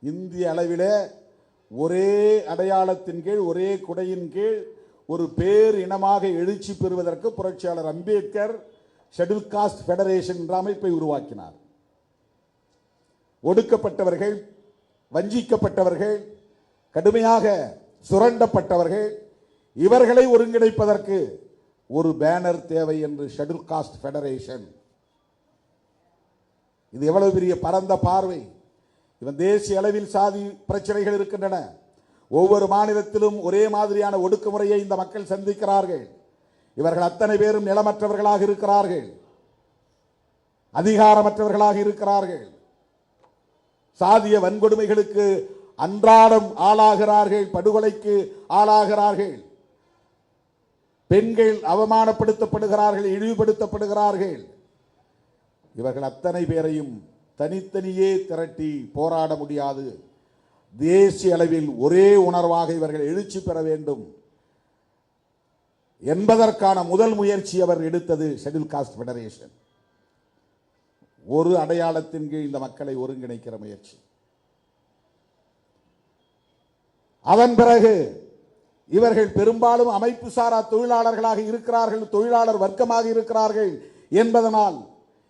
இந்திய அளவிலே ஒரே அடையாளத்தின் கீழ், ஒரே குடையின் கீழ் ஒரு பேர் இனமாக எழுச்சி பெறுவதற்கு புரட்சியாளர் அம்பேத்கர் ஷெட்யூல் காஸ்ட் ஃபெடரேஷன் என்ற அமைப்பை உருவாக்கினார். ஒடுக்கப்பட்டவர்கள், வஞ்சிக்கப்பட்டவர்கள், கடுமையாக சுரண்டப்பட்டவர்கள், இவர்களை ஒருங்கிணைப்பதற்கு ஒரு பேனர் தேவை என்று ஷெட்யூல் காஸ்ட் ஃபெடரேஷன். இது எவ்வளவு பெரிய பரந்த பார்வை! இவன் தேசிய அளவில் சாதி பிரச்சனைகள் இருக்கின்றன. ஒவ்வொரு மாநிலத்திலும் ஒரே மாதிரியான ஒடுக்குமுறையை இந்த மக்கள் சந்திக்கிறார்கள். இவர்கள் அத்தனை பேரும் நிலமற்றவர்களாக இருக்கிறார்கள், அதிகாரமற்றவர்களாக இருக்கிறார்கள், சாதிய வன்கொடுமைகளுக்கு அன்றாடம் ஆளாகிறார்கள், படுகொலைக்கு ஆளாகிறார்கள், பெண்கள் அவமானப்படுத்தப்படுகிறார்கள், இழிவுபடுத்தப்படுகிறார்கள். இவர்கள் அத்தனை பேரையும் தனித்தனியே திரட்டி போராட முடியாது. தேசிய அளவில் ஒரே உணர்வாக இவர்கள் எழுச்சி பெற வேண்டும் என்பதற்கான முதல் முயற்சி அவர் எடுத்தது ஷெட்யூல் காஸ்ட் ஃபெடரேஷன். ஒரு அடையாளத்தின் கீழ் இந்த மக்களை ஒருங்கிணைக்கிற முயற்சி. அதன் பிறகு இவர்கள் பெரும்பாலும் அமைப்பு சாரா தொழிலாளர்களாக இருக்கிறார்கள், தொழிலாளர் வர்க்கமாக இருக்கிறார்கள் என்பதனால்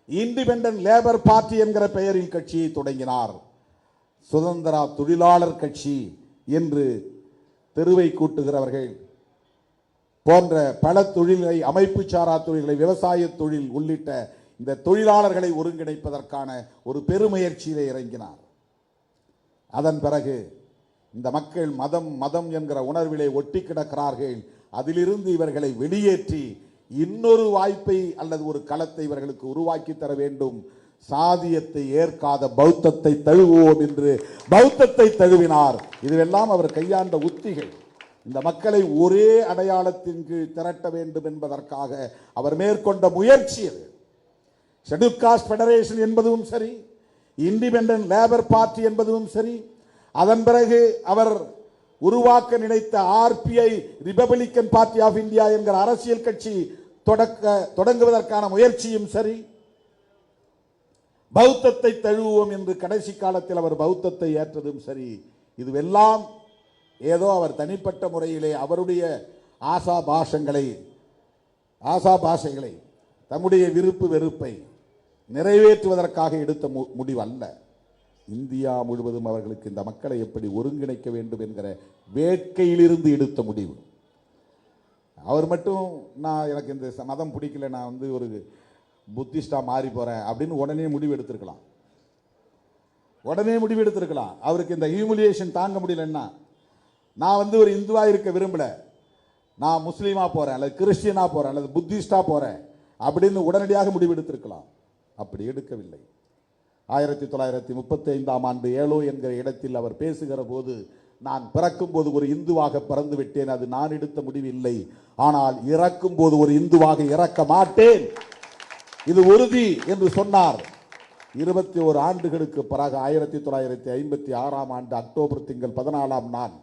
இண்டிபெண்டன்ட் லேபர் பார்ட்டி என்கிற பெயரில் கட்சியை தொடங்கினார். சுதந்திர தொழிலாளர் கட்சி என்று தெருவை கூட்டுகிறவர்கள் போன்ற பல தொழில்களை, அமைப்பு சாரா தொழில்களை, விவசாய தொழில் உள்ளிட்ட இந்த தொழிலாளர்களை ஒருங்கிணைப்பதற்கான ஒரு பெருமுயற்சியிலே இறங்கினார். அதன் பிறகு இந்த மக்கள் மதம் மதம் என்கிற உணர்விலே ஒட்டி கிடக்கிறார்கள். அதிலிருந்து இவர்களை வெளியேற்றி இன்னொரு வாய்ப்பை அல்லது ஒரு களத்தை இவர்களுக்கு உருவாக்கி தர வேண்டும். சாதியத்தை ஏற்காத பௌத்தத்தை தழுவுவோம் என்று பௌத்தத்தை தழுவினார். இதுவெல்லாம் அவர் கையாண்ட உத்திகள். இந்த மக்களை ஒரே அடையாளத்தின் கீழ் திரட்ட வேண்டும் என்பதற்காக அவர் மேற்கொண்ட முயற்சி அது. ஷெட்யூல் காஸ்ட் ஃபெடரேஷன் என்பதும் சரி, இண்டிபெண்டன்ட் லேபர் பார்ட்டி என்பதும் சரி, அதன் பிறகு அவர் உருவாக்க நினைத்த RPI republican party of India என்கிற அரசியல் கட்சி தொடங்குவதற்கான முயற்சியும் சரி, பௌத்தத்தை தழுவுவோம் என்று கடைசி காலத்தில் அவர் பௌத்தத்தை ஏற்றதும் சரி, இதுவெல்லாம் ஏதோ அவர் தனிப்பட்ட முறையிலே அவருடைய ஆசாபாசங்களை தம்முடைய விருப்பு வெறுப்பை நிறைவேற்றுவதற்காக எடுத்த முடிவு அல்ல. இந்தியா முழுவதும் அவர்களுக்கு இந்த மக்களை எப்படி ஒருங்கிணைக்க வேண்டும் என்கிற வேட்கையிலிருந்து எடுத்த முடிவு. அவர் மட்டும் எனக்கு இந்த மதம் பிடிக்கல, நான் ஒரு புத்திஸ்டா மாறி போறேன் அப்படின்னு உடனே முடிவு எடுத்திருக்கலாம். அவருக்கு இந்த ஹியூமிலியேஷன் தாங்க முடியலன்னா, நான் ஒரு இந்துவா இருக்க விரும்பல, நான் முஸ்லீமா போறேன் அல்லது கிறிஸ்டியனா போறேன் அல்லது புத்திஸ்டா போறேன் அப்படின்னு உடனடியாக முடிவு எடுத்திருக்கலாம். அப்படி எடுக்கவில்லை. 1935ஆம் ஆண்டு ஏலோ என்கிற இடத்தில் அவர் பேசுகிற போது, நான் பிறக்கும் போது ஒரு இந்துவாக பிறந்து விட்டேன், அது நான் எடுத்த முடிவு இல்லை, ஆனால் இறக்கும் போது ஒரு இந்துவாக இறக்க மாட்டேன், இது உறுதி என்று சொன்னார். 21 ஆண்டுகளுக்கு பிறகு 1956ஆம் ஆண்டு அக்டோபர் திங்கள் 14ஆம் நாள்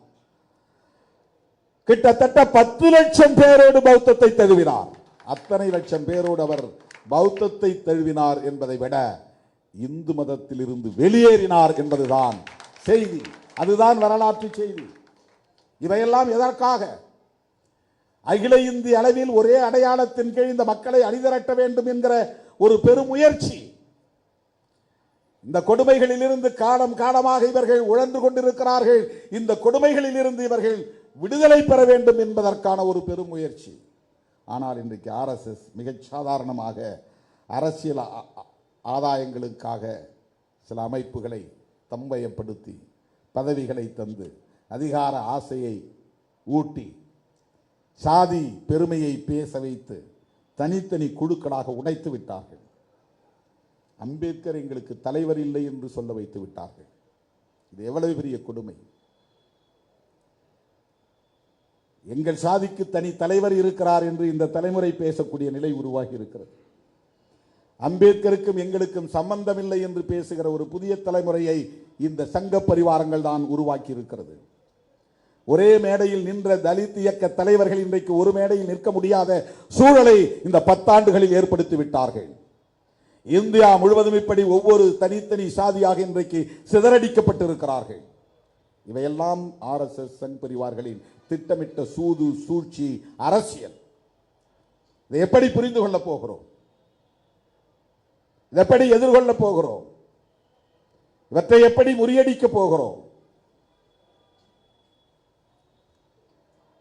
கிட்டத்தட்ட 10 லட்சம் பேரோடு பௌத்தத்தை தழுவினார். அத்தனை லட்சம் பேரோடு அவர் பௌத்தத்தை தழுவினார் என்பதை விட இந்து மதத்தில் இருந்து வெளியேறினார் என்பதுதான் செய்தி. அதுதான் வரலாற்று செய்தி. இவையெல்லாம் எதற்காக? அகில இந்திய அளவில் ஒரே அடையாளத்தின் கீழ் இந்த மக்களை அணிதிரட்ட வேண்டும் என்கிற ஒரு பெரும் முயற்சி. இந்த கொடுமைகளில் இருந்து காலம் காலமாக இவர்கள் உழன்று கொண்டிருக்கிறார்கள். இந்த கொடுமைகளில் இருந்து இவர்கள் விடுதலை பெற வேண்டும் என்பதற்கான ஒரு பெரும் முயற்சி. ஆனால் இன்றைக்கு ஆர்எஸ்எஸ் மிகச் சாதாரணமாக அரசியல் ஆதாயங்களுக்காக சில அமைப்புகளை தம்பயப்படுத்தி பதவிகளை தந்து அதிகார ஆசையை ஊட்டி சாதி பெருமையை பேச வைத்து தனித்தனி குழுக்களாக உடைத்து விட்டார்கள். அம்பேத்கர் எங்களுக்கு தலைவர் இல்லை என்று சொல்ல வைத்து விட்டார்கள். இது எவ்வளவு பெரிய கொடுமை! எங்கள் சாதிக்கு தனி தலைவர் இருக்கிறார் என்று இந்த தலைமுறை பேசக்கூடிய நிலை உருவாகி இருக்கிறது. அம்பேத்கருக்கும் எங்களுக்கும் சம்பந்தமில்லை என்று பேசுகிற ஒரு புதிய தலைமுறையை இந்த சங்க பரிவாரங்கள் தான் உருவாக்கி இருக்கிறது. ஒரே மேடையில் நின்ற தலித் இயக்க தலைவர்கள் இன்றைக்கு ஒரு மேடையில் நிற்க முடியாத சூழலை இந்த 10 ஆண்டுகளில் ஏற்படுத்தி விட்டார்கள். இந்தியா முழுவதும் இப்படி ஒவ்வொரு தனித்தனி சாதியாக இன்றைக்கு சிதறடிக்கப்பட்டிருக்கிறார்கள். இவையெல்லாம் ஆர்எஸ்எஸ் சங் பரிவார்களின் திட்டமிட்ட சூது சூழ்ச்சி அரசியல். இதை எப்படி புரிந்து கொள்ள போகிறோம்? இதை எப்படி எதிர்கொள்ள போகிறோம்? இவற்றை எப்படி முறியடிக்க போகிறோம்?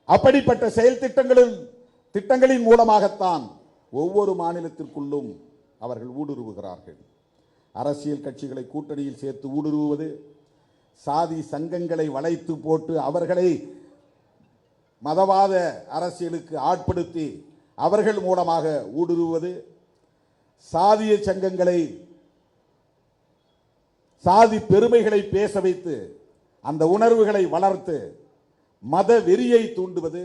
அப்படிப்பட்ட செயல் திட்டங்களின் மூலமாகத்தான் ஒவ்வொரு மாநிலத்திற்குள்ளும் அவர்கள் ஊடுருவுகிறார்கள். அரசியல் கட்சிகளை கூட்டணியில் சேர்த்து ஊடுருவுவது, சாதி சங்கங்களை வளைத்து போட்டு அவர்களை மதவாத அரசியலுக்கு ஆட்படுத்தி அவர்கள் மூலமாக ஊடுருவுவது, சாதிய சங்கங்களை சாதி பெருமைகளை பேச வைத்து அந்த உணர்வுகளை வளர்த்து மத வெறியை தூண்டுவது,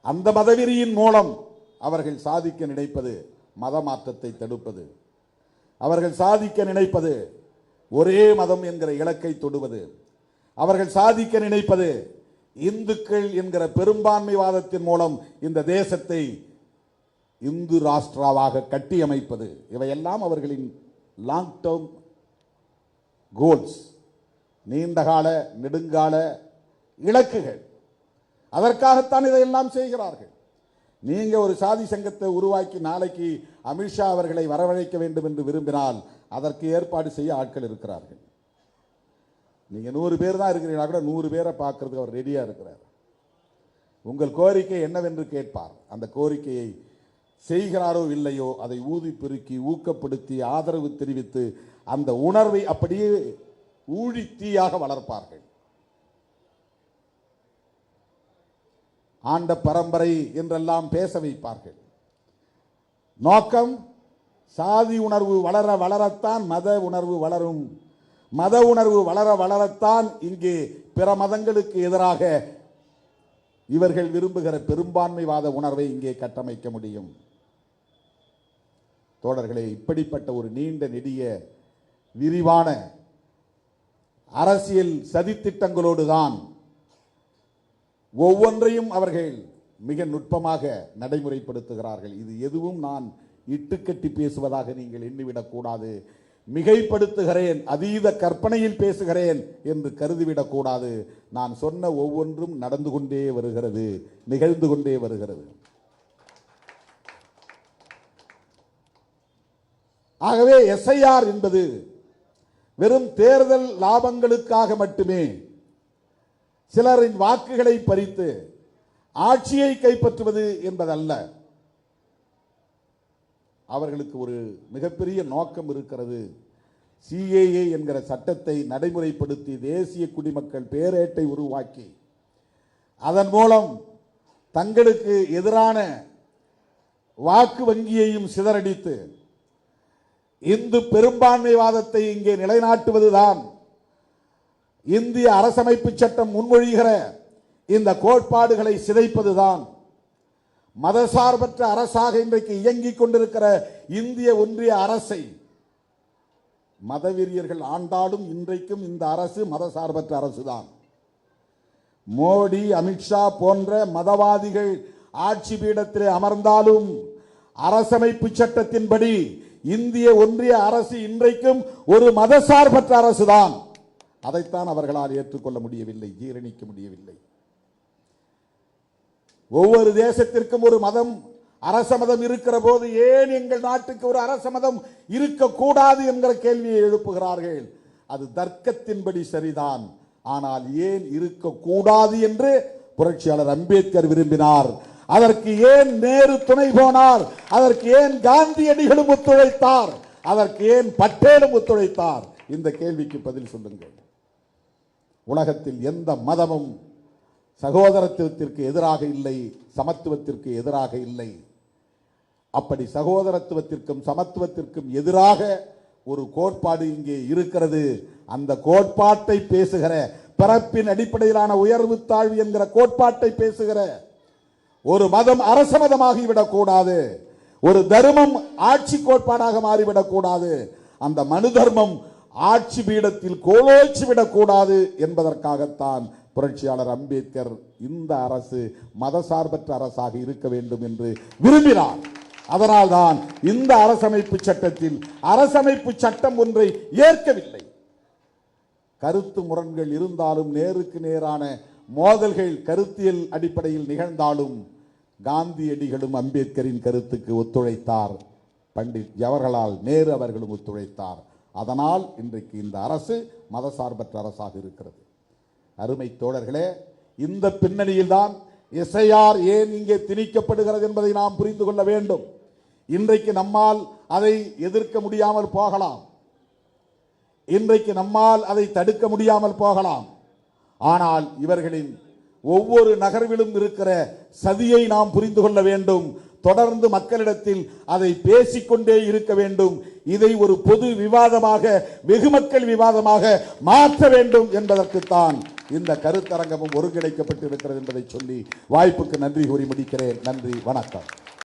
அந்த மதவெறியின் மூலம் அவர்கள் சாதிக்க நினைப்பது மத மாற்றத்தை தடுப்பது, அவர்கள் சாதிக்க நினைப்பது ஒரே மதம் என்கிற இலக்கை தொடுவது, அவர்கள் சாதிக்க நினைப்பது இந்துக்கள் என்கிற பெரும்பான்மைவாதத்தின் மூலம் இந்த தேசத்தை இந்து ராஷ்டிராவாக கட்டியமைப்பது. இவையெல்லாம் அவர்களின் லாங் டேர்ம் கோல்ஸ், நீண்டகால நெடுங்கால இலக்குகள். அதற்காகத்தான் இதையெல்லாம் செய்கிறார்கள். நீங்க ஒரு சாதி சங்கத்தை உருவாக்கி நாளைக்கு அமித்ஷா அவர்களை வரவழைக்க வேண்டும் என்று விரும்பினால் அதற்கு ஏற்பாடு செய்ய ஆட்கள் இருக்கிறார்கள். நீங்க 100 பேர் தான் இருக்கிறீங்களா கூட 100 பேரை பார்க்கறதுக்கு அவர் ரெடியா இருக்கிறார். உங்கள் கோரிக்கை என்னவென்று கேட்பார். அந்த கோரிக்கையை செய்கிறாரோ இல்லையோ அதை ஊதி பெருக்கி ஊக்கப்படுத்தி ஆதரவு தெரிவித்து அந்த உணர்வை அப்படியே ஊழித்தீயாக வளர்ப்பார்கள். ஆண்ட பரம்பரை என்றெல்லாம் பேச வைப்பார்கள். நோக்கம் சாதி உணர்வு வளர வளரத்தான் மத உணர்வு வளரும், மத உணர்வு வளர வளரத்தான் இங்கே பிற மதங்களுக்கு எதிராக இவர்கள் விரும்புகிற பெரும்பான்மைவாத உணர்வை இங்கே கட்டமைக்க முடியும். தோழர்களே, இப்படிப்பட்ட ஒரு நீண்ட நெடிய விரிவான அரசியல் சதித்திட்டங்களோடு தான் ஒவ்வொன்றையும் அவர்கள் மிக நுட்பமாக நடைமுறைப்படுத்துகிறார்கள். இது எதுவும் நான் இட்டுக்கட்டி பேசுவதாக நீங்கள் எண்ணிவிடக் கூடாது. மிகைப்படுத்துகிறேன், அதீத கற்பனையில் பேசுகிறேன் என்று கருதிவிடக் கூடாது. நான் சொன்ன ஒவ்வொன்றும் நடந்து கொண்டே வருகிறது, நிகழ்ந்து கொண்டே வருகிறது. ஆகவே எஸ்ஐஆர் என்பது வெறும் தேர்தல் லாபங்களுக்காக மட்டுமே சிலரின் வாக்குகளை பறித்து ஆட்சியை கைப்பற்றுவது என்பதல்ல. அவர்களுக்கு ஒரு மிகப்பெரிய நோக்கம் இருக்கிறது. சிஏஏ என்கிற சட்டத்தை நடைமுறைப்படுத்தி தேசிய குடிமக்கள் பேரேட்டை உருவாக்கி அதன் மூலம் தங்களுக்கு எதிரான வாக்கு வங்கியையும் சிதறடித்து இந்து பெரும்பான்மைவாதத்தை இங்கே நிலைநாட்டுவதுதான் இந்திய அரசமைப்பு சட்டம் முன்மொழிகிற இந்த கோட்பாடுகளை சிதைப்பதுதான் மதசார்பற்ற அரசாக இன்றைக்கு இயங்கிக் கொண்டிருக்கிற இந்திய ஒன்றிய அரசை மதவெறியர்கள் ஆண்டாலும் இன்றைக்கும் இந்த அரசு மதசார்பற்ற அரசுதான். மோடி, அமித்ஷா போன்ற மதவாதிகள் ஆட்சி பீடத்திலே அமர்ந்தாலும் அரசமைப்பு சட்டத்தின்படி இந்திய ஒன்றிய அரசு இன்றைக்கும் ஒரு மதசார்பற்ற அரசுதான். அதைத்தான் அவர்களால் ஏற்றுக்கொள்ள முடியவில்லை, ஜீரணிக்க முடியவில்லை. ஒவ்வொரு தேசத்திற்கும் ஒரு மதம், அரச மதம் இருக்கிற போது ஏன் எங்கள் நாட்டுக்கு ஒரு அரச மதம் இருக்கக்கூடாது என்கிற கேள்வியை எழுப்புகிறார்கள். அது தர்க்கத்தின்படி சரிதான். ஆனால் ஏன் இருக்கக்கூடாது என்று புரட்சியாளர் அம்பேத்கர் விரும்பினார். அதற்கு ஏன் நேரு துணை போனார்? அதற்கு ஏன் காந்தியடிகளும் ஒத்துழைத்தார்? அதற்கு ஏன் பட்டேலும் ஒத்துழைத்தார்? இந்த கேள்விக்கு பதில் சொல்லுங்கள். உலகத்தில் எந்த மதமும் சகோதரத்துவத்திற்கு எதிராக இல்லை, சமத்துவத்திற்கு எதிராக இல்லை. அப்படி சகோதரத்துவத்திற்கும் சமத்துவத்திற்கும் எதிராக ஒரு கோட்பாடு இங்கே இருக்கிறது. அந்த கோட்பாட்டை பேசுகிற, பிறப்பின் அடிப்படையிலான உயர்வு தாழ்வு என்கிற கோட்பாட்டை பேசுகிற ஒரு மதம் அரச மதமாகிவிடக் கூடாது. ஒரு தர்மம் ஆட்சி கோட்பாடாக மாறிவிடக் கூடாது. அந்த மனு தர்மம் ஆட்சி பீடத்தில் கோலோச்சி விடக்கூடாது என்பதற்காகத்தான் புரட்சியாளர் அம்பேத்கர் இந்த அரசு மதசார்பற்ற அரசாக இருக்க வேண்டும் என்று விரும்பினார். அதனால்தான் இந்த அரசமைப்பு சட்டத்தில் அரசமைப்பு சட்டம் ஒன்றை ஏற்கவில்லை. கருத்து முரண்கள் இருந்தாலும், நேருக்கு நேரான மோதல்கள் கருத்தியல் அடிப்படையில் நிகழ்ந்தாலும் காந்தியடிகளும் அம்பேத்கரின் கருத்துக்கு ஒத்துழைத்தார். பண்டிட் ஜவஹர்லால் நேரு அவர்களும் ஒத்துழைத்தார். அதனால் இன்றைக்கு இந்த அரசு மதசார்பற்ற அரசாக இருக்கிறது. அருமை தோழர்களே, இந்த பின்னணியில் தான் எஸ்ஐஆர் ஏன் இங்கே திணிக்கப்படுகிறது என்பதை நாம் புரிந்து கொள்ள வேண்டும். இன்றைக்கு நம்மால் அதை எதிர்க்க முடியாமல் போகலாம், இன்றைக்கு நம்மால் அதை தடுக்க முடியாமல் போகலாம். ஆனால் இவர்களின் ஒவ்வொரு நகர்விலும் இருக்கிற சதியை நாம் புரிந்து கொள்ள வேண்டும். தொடர்ந்து மக்களிடத்தில் அதை பேசிக்கொண்டே இருக்க வேண்டும். இதை ஒரு பொது விவாதமாக, வெகுமக்கள் விவாதமாக மாற்ற வேண்டும் என்பதற்குத்தான் இந்த கருத்தரங்கமும் ஒருங்கிணைக்கப்பட்டிருக்கிறது என்பதை சொல்லி வாய்ப்புக்கு நன்றி கூறி முடிக்கிறேன். நன்றி, வணக்கம்.